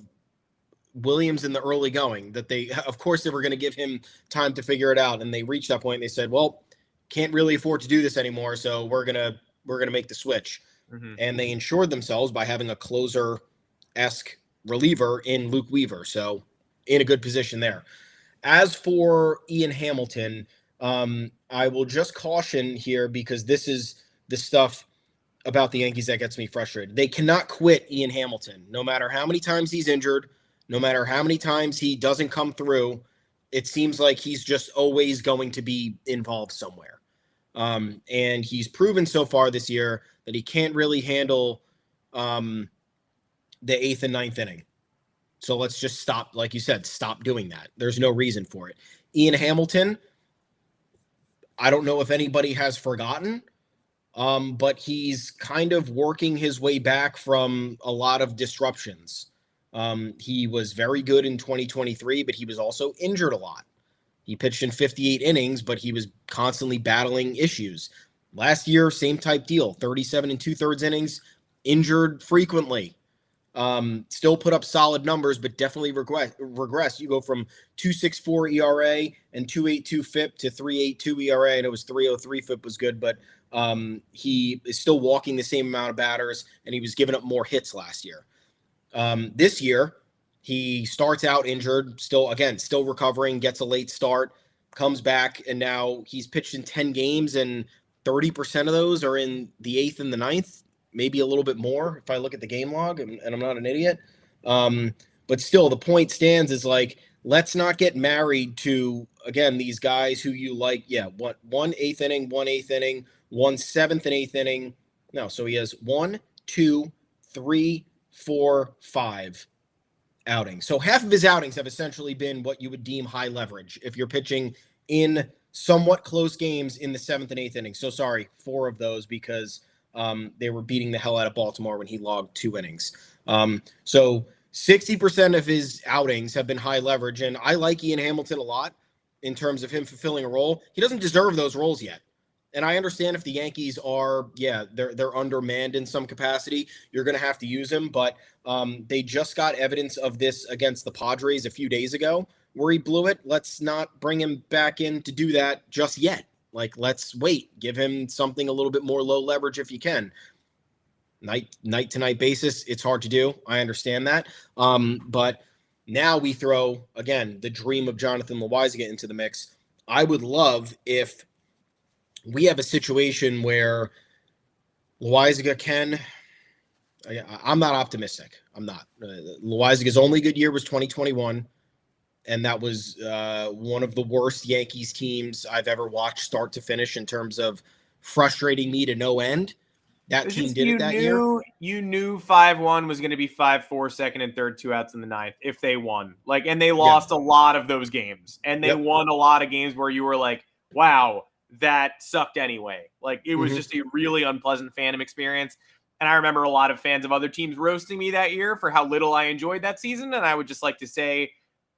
Williams in the early going, that they were going to give him time to figure it out. And they reached that point and they said, well, can't really afford to do this anymore. So we're going to make the switch. Mm-hmm. And they ensured themselves by having a closer-esque reliever in Luke Weaver. So in a good position there. As for Ian Hamilton, I will just caution here, because this is the stuff about the Yankees that gets me frustrated. They cannot quit Ian Hamilton. No matter how many times he's injured, no matter how many times he doesn't come through, it seems like he's just always going to be involved somewhere. And he's proven so far this year that he can't really handle the 8th and 9th inning. So let's just stop, like you said, stop doing that. There's no reason for it. Ian Hamilton, I don't know if anybody has forgotten, but he's kind of working his way back from a lot of disruptions. He was very good in 2023, but he was also injured a lot. He pitched in 58 innings, but he was constantly battling issues. Last year, same type deal, 37 2/3 innings, injured frequently. Still put up solid numbers, but definitely regress. You go from 2.64 ERA and 2.82 FIP to 3.82 ERA, and it was 3.03 FIP was good, but he is still walking the same amount of batters, and he was giving up more hits last year. This year, he starts out injured, still recovering, gets a late start, comes back, and now he's pitched in 10 games, and 30% of those are in the 8th and the 9th. Maybe a little bit more if I look at the game log, and I'm not an idiot. But still, the point stands is like, let's not get married to, again, these guys who you like. Yeah, one 8th inning, 1/8 inning, 1 7th and 8th inning. No, so he has 1, 2, 3, 4, 5 outings. So half of his outings have essentially been what you would deem high leverage if you're pitching in somewhat close games in the 7th and 8th inning. So sorry, 4 of those because they were beating the hell out of Baltimore when he logged 2 innings. So 60% of his outings have been high leverage, and I like Ian Hamilton a lot in terms of him fulfilling a role. He doesn't deserve those roles yet. And I understand if the Yankees are, they're undermanned in some capacity, you're going to have to use him. But they just got evidence of this against the Padres a few days ago where he blew it. Let's not bring him back in to do that just yet. Like, let's wait. Give him something a little bit more low leverage if you can. Night to night basis, it's hard to do. I understand that. But now we throw, again, the dream of Jonathan Loaisiga into the mix. I would love if we have a situation where Loaisiga can – I'm not optimistic. I'm not. Loaisiga's only good year was 2021. And that was one of the worst Yankees teams I've ever watched start to finish in terms of frustrating me to no end. That team did it that year. You knew 5-1 was going to be 5-4, second and third, 2 outs in the 9th if they won. Like, and they lost a lot of those games. And they won a lot of games where you were like, wow, that sucked anyway. Like, it was just a really unpleasant fandom experience. And I remember a lot of fans of other teams roasting me that year for how little I enjoyed that season. And I would just like to say,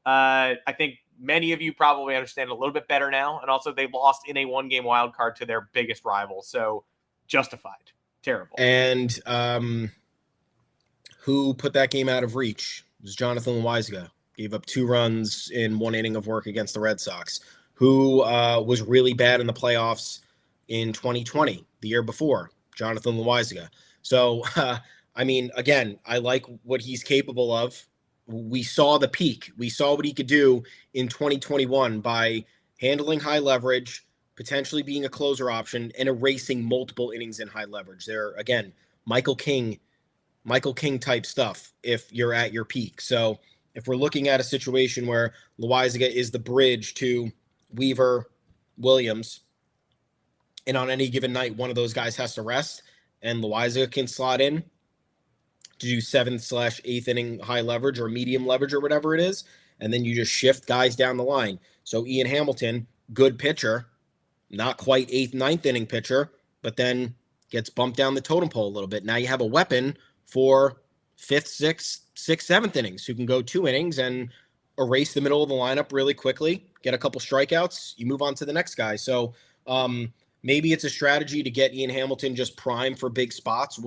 I think many of you probably understand a little bit better now. And also they lost in a 1-game wild card to their biggest rival. So justified. Terrible. And who put that game out of reach? It was Jonathan Loaisiga. Gave up 2 runs in 1 inning of work against the Red Sox. Who was really bad in the playoffs in 2020, the year before? Jonathan Loaisiga. So, I mean, again, I like what he's capable of. We saw the peak. We saw what he could do in 2021 by handling high leverage, potentially being a closer option, and erasing multiple innings in high leverage. They're, again, Michael King type stuff if you're at your peak. So if we're looking at a situation where Loaisiga is the bridge to Weaver, Williams, and on any given night, one of those guys has to rest, and Loaisiga can slot in to do 7th/8th inning high leverage or medium leverage or whatever it is, and then you just shift guys down the line. So Ian Hamilton, good pitcher, not quite 8th, 9th inning pitcher, but then gets bumped down the totem pole a little bit. Now you have a weapon for 5th, 6th, 7th innings who can go 2 innings and erase the middle of the lineup really quickly, get a couple strikeouts, you move on to the next guy. So maybe it's a strategy to get Ian Hamilton just primed for big spots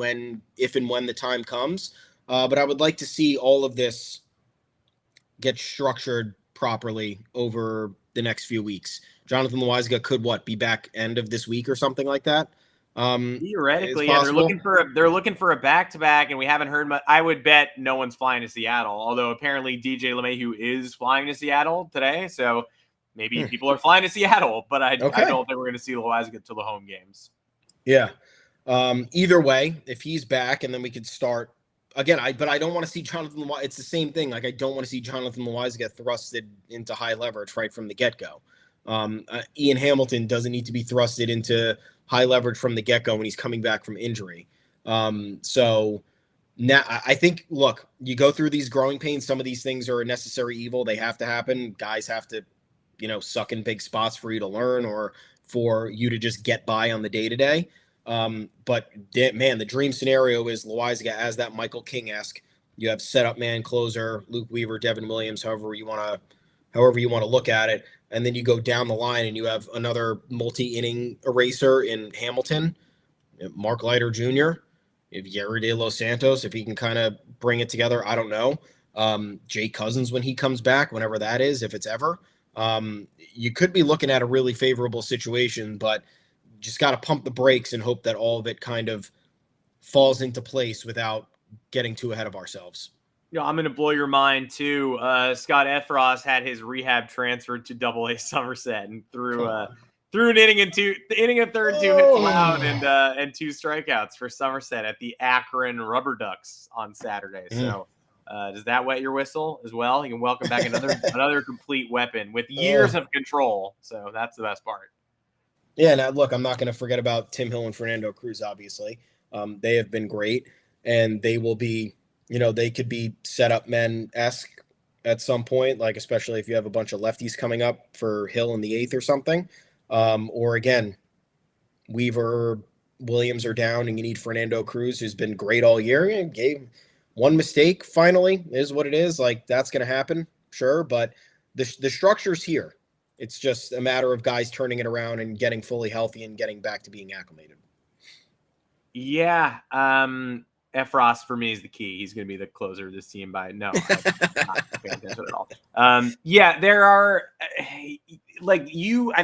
if and when the time comes. But I would like to see all of this get structured properly over the next few weeks. Jonathan Loaisiga could be back end of this week or something like that. Theoretically, yeah, they're looking for a back-to-back, and we haven't heard much. I would bet no one's flying to Seattle, although apparently DJ LeMahieu is flying to Seattle today, so maybe people are flying to Seattle, but I don't think we're going to see Loaisiga till the home games. Yeah. Either way, if he's back, and then we could start again. But I don't want to see Jonathan Loaisiga. It's the same thing. Like, I don't want to see Jonathan Loaisiga get thrusted into high leverage right from the get-go. Ian Hamilton doesn't need to be thrusted into high leverage from the get-go when he's coming back from injury. So now I think, look, you go through these growing pains. Some of these things are a necessary evil. They have to happen. Guys have to, suck in big spots for you to learn or for you to just get by on the day-to-day. But man, the dream scenario is Loaisiga as that Michael King-esque. You have setup man, closer, Luke Weaver, Devin Williams, however you want to look at it. And then you go down the line and you have another multi-inning eraser in Hamilton, Mark Leiter Jr. if Yerry De Los Santos, if he can kind of bring it together, I don't know. Jay Cousins when he comes back, whenever that is, if it's ever. You could be looking at a really favorable situation, but just got to pump the brakes and hope that all of it kind of falls into place without getting too ahead of ourselves. I'm going to blow your mind too. Scott Effross had his rehab transferred to Double-A Somerset and threw an inning and a third, 2 hits allowed, and 2 strikeouts for Somerset at the Akron Rubber Ducks on Saturday. So does that wet your whistle as well? You can welcome back another complete weapon with years of control. So that's the best part. Yeah, now look, I'm not going to forget about Tim Hill and Fernando Cruz, obviously. They have been great, and they will be, they could be set-up men-esque at some point, like especially if you have a bunch of lefties coming up for Hill in the 8th or something. Or again, Weaver, Williams are down, and you need Fernando Cruz, who's been great all year. Gave one mistake, finally, is what it is. Like, that's going to happen, sure, but the structure's here. It's just a matter of guys turning it around and getting fully healthy and getting back to being acclimated. Yeah. Effross for me is the key. He's going to be the closer of this team by no. I'm not paying attention at all. Yeah, there are I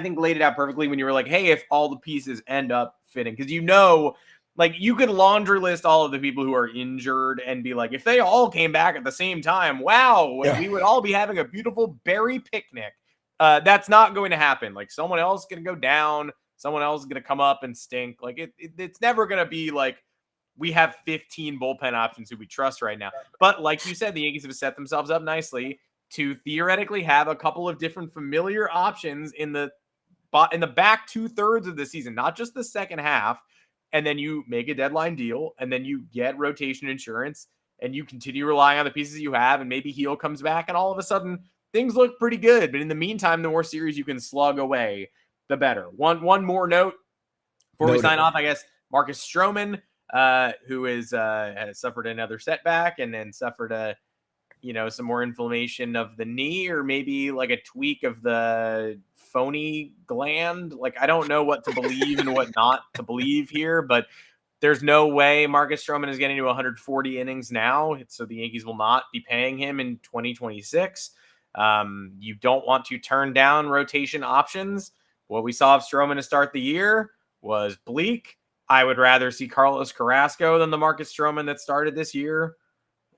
think laid it out perfectly when you were like, hey, if all the pieces end up fitting, because you could laundry list all of the people who are injured and be like, if they all came back at the same time, wow, we would all be having a beautiful berry picnic. That's not going to happen. Like, someone else is going to go down. Someone else is going to come up and stink. Like, it's never going to be like we have 15 bullpen options who we trust right now. But like you said, the Yankees have set themselves up nicely to theoretically have a couple of different familiar options in the back 2/3 of the season, not just the second half. And then you make a deadline deal, and then you get rotation insurance, and you continue relying on the pieces you have, and maybe Heel comes back, and all of a sudden things look pretty good. But in the meantime, the more series you can slug away, the better. One more note before we sign off, I guess. Marcus Stroman, who has suffered another setback and then suffered some more inflammation of the knee, or maybe like a tweak of the phony gland. Like, I don't know what to believe and what not to believe here, but there's no way Marcus Stroman is getting to 140 innings now. So the Yankees will not be paying him in 2026. You don't want to turn down rotation options. What we saw of Stroman to start the year was bleak. I would rather see Carlos Carrasco than the Marcus Stroman that started this year.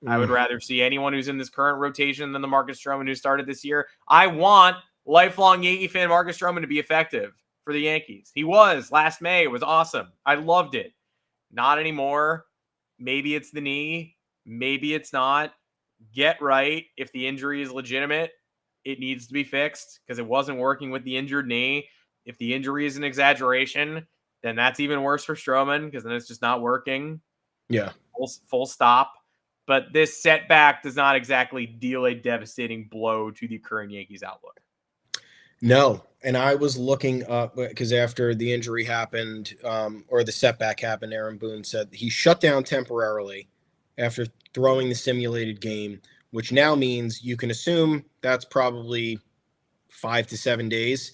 I would rather see anyone who's in this current rotation than the Marcus Stroman who started this year. I want lifelong Yankee fan Marcus Stroman to be effective for the Yankees. He was last May. It was awesome. I loved it. Not anymore. Maybe it's the knee. Maybe it's not. Get right. If the injury is legitimate, it needs to be fixed because it wasn't working with the injured knee. If the injury is an exaggeration, then that's even worse for Stroman because then it's just not working. Yeah. Full stop. But this setback does not exactly deal a devastating blow to the current Yankees outlook. No. And I was looking up because after the injury happened or the setback happened, Aaron Boone said he shut down temporarily after throwing the simulated game, which now means you can assume that's probably 5 to 7 days.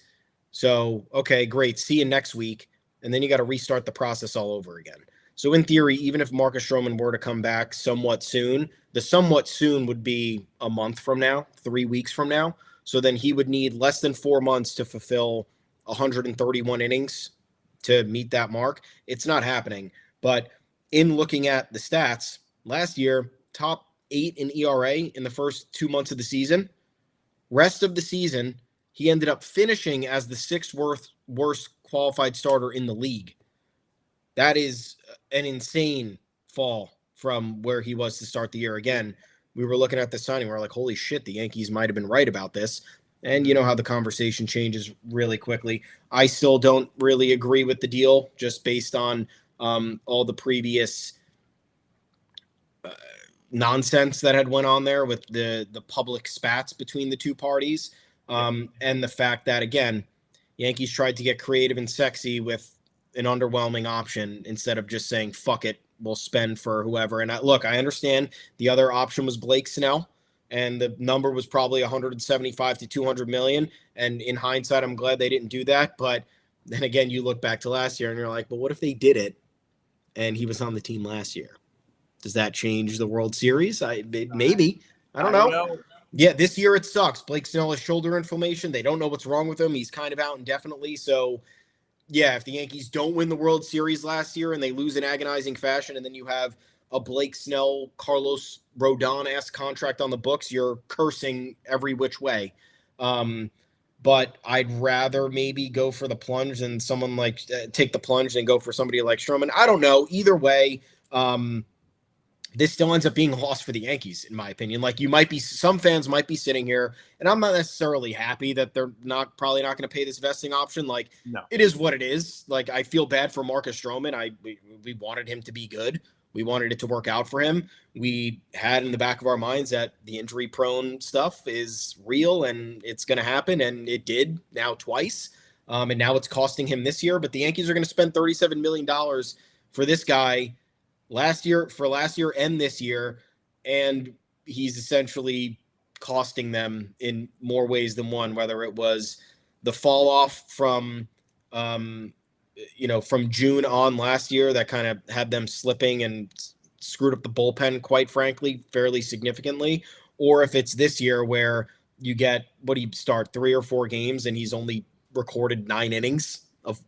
So, okay, great. See you next week. And then you got to restart the process all over again. So in theory, even if Marcus Stroman were to come back somewhat soon, the somewhat soon would be a month from now, 3 weeks from now. So then he would need less than 4 months to fulfill 131 innings to meet that mark. It's not happening. But in looking at the stats, last year, top 8 in ERA in the first 2 months of the season. Rest of the season, he ended up finishing as the 6th worst qualified starter in the league. That is an insane fall from where he was to start the year. Again, we were looking at the signing. We're like, holy shit, the Yankees might have been right about this. And you know how the conversation changes really quickly. I still don't really agree with the deal just based on all the previous nonsense that had went on there with the public spats between the two parties. And the fact that, again, Yankees tried to get creative and sexy with an underwhelming option instead of just saying, fuck it, we'll spend for whoever. And I understand the other option was Blake Snell, and the number was probably 175 to 200 million. And in hindsight, I'm glad they didn't do that. But then again, you look back to last year and you're like, well, what if they did it and he was on the team last year. Does that change the World Series? Maybe. I don't know. Yeah, this year it sucks. Blake Snell has shoulder inflammation. They don't know what's wrong with him. He's kind of out indefinitely. So, yeah, if the Yankees don't win the World Series last year and they lose in agonizing fashion, and then you have a Blake Snell, Carlos Rodon-esque contract on the books, you're cursing every which way. But I'd rather maybe go for the plunge than someone like take the plunge and go for somebody like Stroman. I don't know. Either way, this still ends up being a loss for the Yankees, in my opinion. Like some fans might be sitting here, and I'm not necessarily happy that they're probably not going to pay this vesting option. Like, no. It is what it is. Like, I feel bad for Marcus Stroman. We wanted him to be good. We wanted it to work out for him. We had in the back of our minds that the injury-prone stuff is real and it's going to happen, and it did now twice. And now it's costing him this year. But the Yankees are going to spend $37 million for this guy last year and this year, and he's essentially costing them in more ways than one, whether it was the fall off from June on last year that kind of had them slipping and screwed up the bullpen, quite frankly, fairly significantly, or if it's this year where you get he start 3 or 4 games and he's only recorded 9 innings of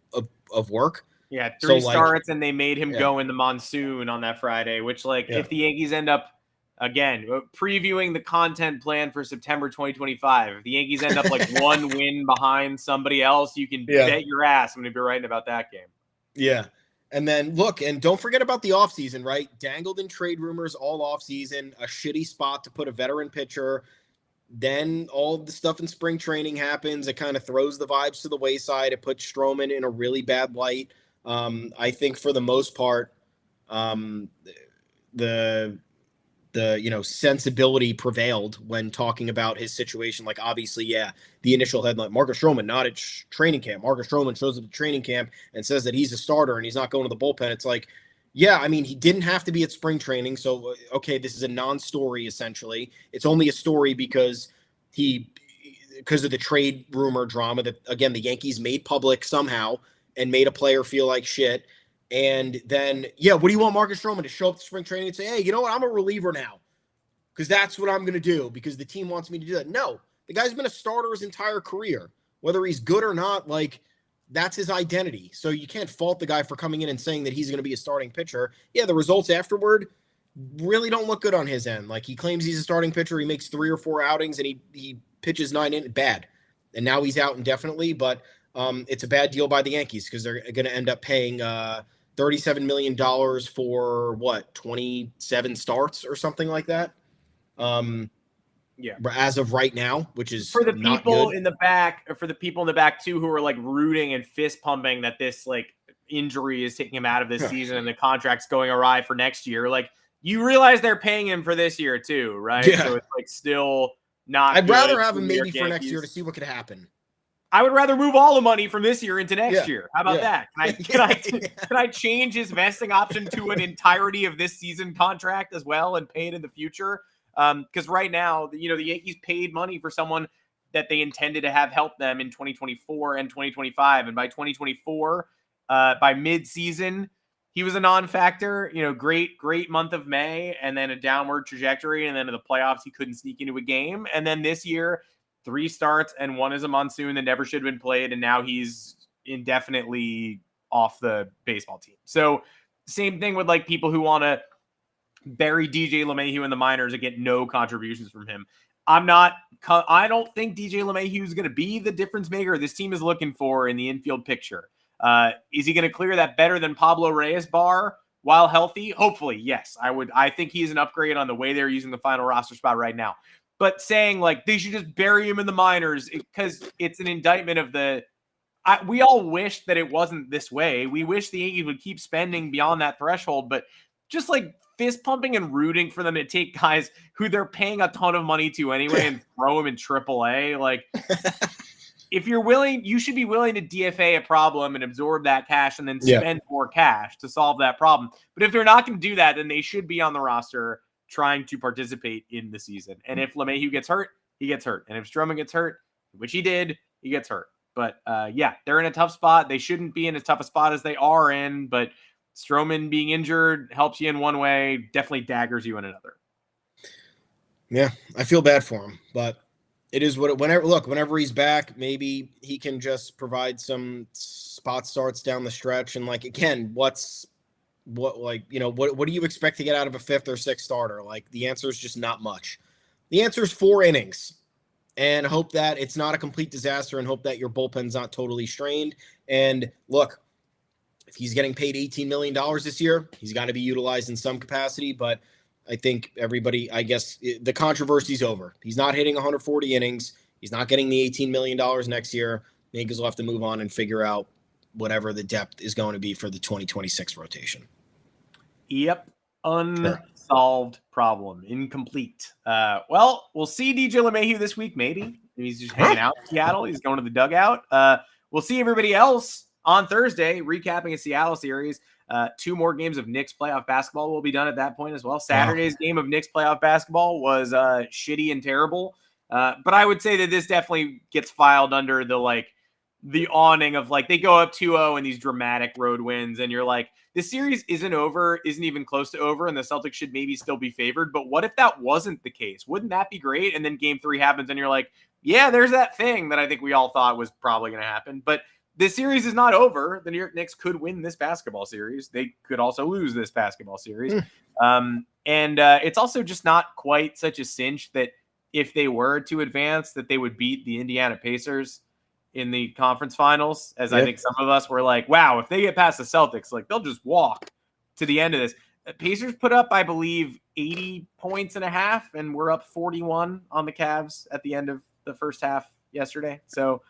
work. Yeah, 3 starts, and they made him go in the monsoon on that Friday, which, if the Yankees end up, again, previewing the content plan for September 2025, if the Yankees end up one win behind somebody else, you can bet your ass I'm going to be writing about that game. Yeah. And then, look, and don't forget about the offseason, right? Dangled in trade rumors all offseason, a shitty spot to put a veteran pitcher. Then all the stuff in spring training happens. It kind of throws the vibes to the wayside. It puts Stroman in a really bad light. I think for the most part, the sensibility prevailed when talking about his situation. Like, obviously, the initial headline, Marcus Stroman not at training camp. Marcus Stroman shows up at training camp and says that he's a starter and he's not going to the bullpen. It's like, he didn't have to be at spring training. So, okay, this is a non-story, essentially. It's only a story because of the trade rumor drama that, again, the Yankees made public somehow and made a player feel like shit. And then, what do you want Marcus Stroman to show up to spring training and say, hey, you know what? I'm a reliever now because that's what I'm going to do because the team wants me to do that. No, the guy's been a starter his entire career, whether he's good or not. Like, that's his identity. So you can't fault the guy for coming in and saying that he's going to be a starting pitcher. The results afterward really don't look good on his end. Like, he claims he's a starting pitcher. He makes 3 or 4 outings and he pitches 9 innings. Bad. And now he's out indefinitely, but it's a bad deal by the Yankees because they're going to end up paying $37 million for 27 starts or something like that. As of right now, which is for the not people good. in the back, or for the people in the back too, who are rooting and fist pumping that this injury is taking him out of this season and the contract's going awry for next year. You realize they're paying him for this year too, right? Yeah. So it's still not. I'd rather have him maybe for next year to see what could happen. I would rather move all the money from this year into next year. How about that? Can I change his vesting option to an entirety of this season contract as well and pay it in the future? Because right now, the Yankees paid money for someone that they intended to have help them in 2024 and 2025. And by 2024, by mid-season, he was a non-factor. Great month of May, and then a downward trajectory. And then in the playoffs, he couldn't sneak into a game. And then this year, 3 starts and 1 is a monsoon that never should have been played. And now he's indefinitely off the baseball team. So same thing with people who want to bury DJ LeMahieu in the minors and get no contributions from him. I don't think DJ LeMahieu is going to be the difference maker this team is looking for in the infield picture. Is he going to clear that better than Pablo Reyes bar while healthy? Hopefully, yes. I think he's an upgrade on the way they're using the final roster spot right now. But saying they should just bury him in the minors because it's an indictment of we all wish that it wasn't this way. We wish the Yankees would keep spending beyond that threshold, but just fist pumping and rooting for them to take guys who they're paying a ton of money to anyway and throw them in AAA. If you're willing, you should be willing to DFA a problem and absorb that cash and then spend more cash to solve that problem. But if they're not going to do that, then they should be on the roster trying to participate in the season. And if LeMahieu gets hurt, he gets hurt. And if Stroman gets hurt, which he did, he gets hurt. But they're in a tough spot. They shouldn't be in as tough a spot as they are in, but Stroman being injured helps you in one way, definitely daggers you in another. Yeah, I feel bad for him, but it is whenever he's back, maybe he can just provide some spot starts down the stretch. And like, again, what do you expect to get out of a fifth or sixth starter? Like, the answer is just not much. The answer is 4 innings, and hope that it's not a complete disaster, and hope that your bullpen's not totally strained. And look, if he's getting paid $18 million this year, he's got to be utilized in some capacity. But I think I guess the controversy's over. He's not hitting 140 innings. He's not getting the $18 million next year. Yankees will have to move on and figure out whatever the depth is going to be for the 2026 rotation. Yep. Unsolved problem. Incomplete. Well, we'll see DJ LeMahieu this week, maybe. He's just hanging out in Seattle. He's going to the dugout. We'll see everybody else on Thursday, recapping a Seattle series. 2 more games of Knicks playoff basketball will be done at that point as well. Saturday's game of Knicks playoff basketball was shitty and terrible. But I would say that this definitely gets filed under the awning of they go up 2-0 in these dramatic road wins. And you're like, this series isn't over, isn't even close to over. And the Celtics should maybe still be favored. But what if that wasn't the case? Wouldn't that be great? And then game 3 happens and you're like, yeah, there's that thing that I think we all thought was probably going to happen. But this series is not over. The New York Knicks could win this basketball series. They could also lose this basketball series. And it's also just not quite such a cinch that if they were to advance, that they would beat the Indiana Pacers in the conference finals, as I think some of us were like, wow, if they get past the Celtics, they'll just walk to the end of this. Pacers put up, I believe, 80 points and a half, and we're up 41 on the Cavs at the end of the first half yesterday. So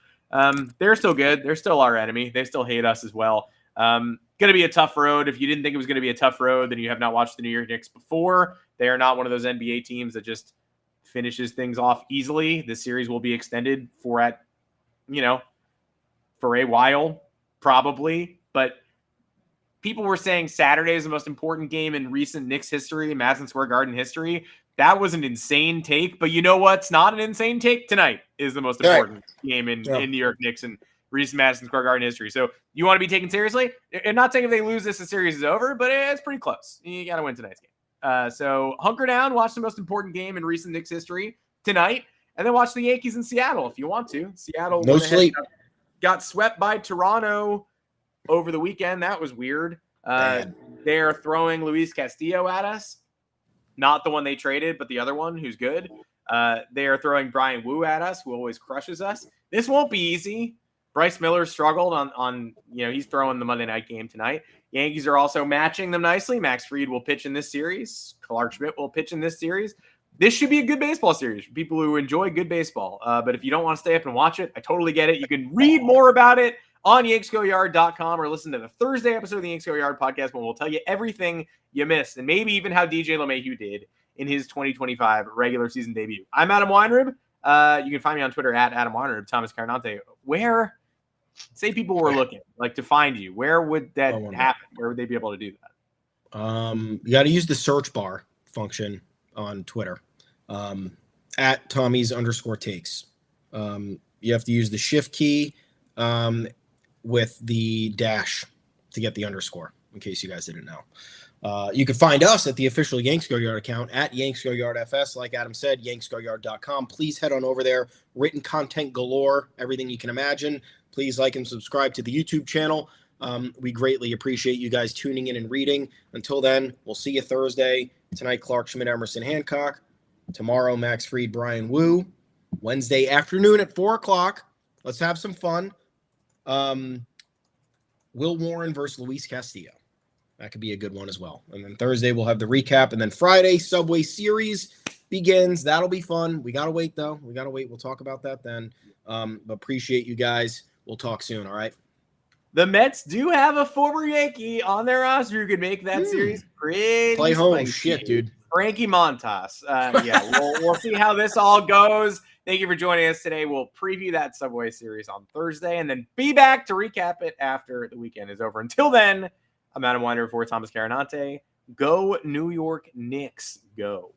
they're still good. They're still our enemy. They still hate us as well. Going to be a tough road. If you didn't think it was going to be a tough road, then you have not watched the New York Knicks before. They are not one of those NBA teams that just finishes things off easily. This series will be extended for a while, probably. But people were saying Saturday is the most important game in recent Knicks history, Madison Square Garden history. That was an insane take, but you know what's not an insane take? Tonight is the most important game in New York Knicks and recent Madison Square Garden history. So you want to be taken seriously? I'm not saying if they lose this, the series is over, but it's pretty close. You got to win tonight's game. So hunker down, watch the most important game in recent Knicks history tonight, and then watch the Yankees in Seattle if you want to. Seattle no sleep. Got swept by Toronto over the weekend. That was weird. They're throwing Luis Castillo at us. Not the one they traded, but the other one who's good. They are throwing Brian Wu at us, who always crushes us. This won't be easy. Bryce Miller struggled on he's throwing the Monday night game tonight. Yankees are also matching them nicely. Max Fried will pitch in this series. Clark Schmidt will pitch in this series. This should be a good baseball series for people who enjoy good baseball. But if you don't want to stay up and watch it, I totally get it. You can read more about it on yanksgoyard.com or listen to the Thursday episode of the Yanks Go Yard podcast when we'll tell you everything you missed and maybe even how DJ LeMahieu did in his 2025 regular season debut. I'm Adam Weinrib. You can find me on Twitter at Adam Weinrib, Thomas Carannante. Where, say people were looking, to find you, where would that happen? Where would they be able to do that? You got to use the search bar function on Twitter at Tommy's_takes. You have to use the shift key with the dash to get the underscore, in case you guys didn't know. You can find us at the official Yanks Go Yard account at Yanks Go Yard FS. Like Adam said, yanksgoyard.com. Please head on over there. Written content galore, everything you can imagine. Please like and subscribe to the YouTube channel. We greatly appreciate you guys tuning in and reading. Until then, we'll see you Thursday. Tonight, Clark Schmidt, Emerson Hancock. Tomorrow, Max Fried, Brian Wu. Wednesday afternoon at 4 o'clock. Let's have some fun. Will Warren versus Luis Castillo. That could be a good one as well. And then Thursday, we'll have the recap. And then Friday, Subway Series begins. That'll be fun. We got to wait, though. We got to wait. We'll talk about that then. But appreciate you guys. We'll talk soon, all right? The Mets do have a former Yankee on their roster who could make that series pretty play home. Spicy. Shit, dude. Frankie Montas. We'll see how this all goes. Thank you for joining us today. We'll preview that Subway Series on Thursday and then be back to recap it after the weekend is over. Until then, I'm Adam Weinrib for Thomas Carannante. Go New York Knicks. Go.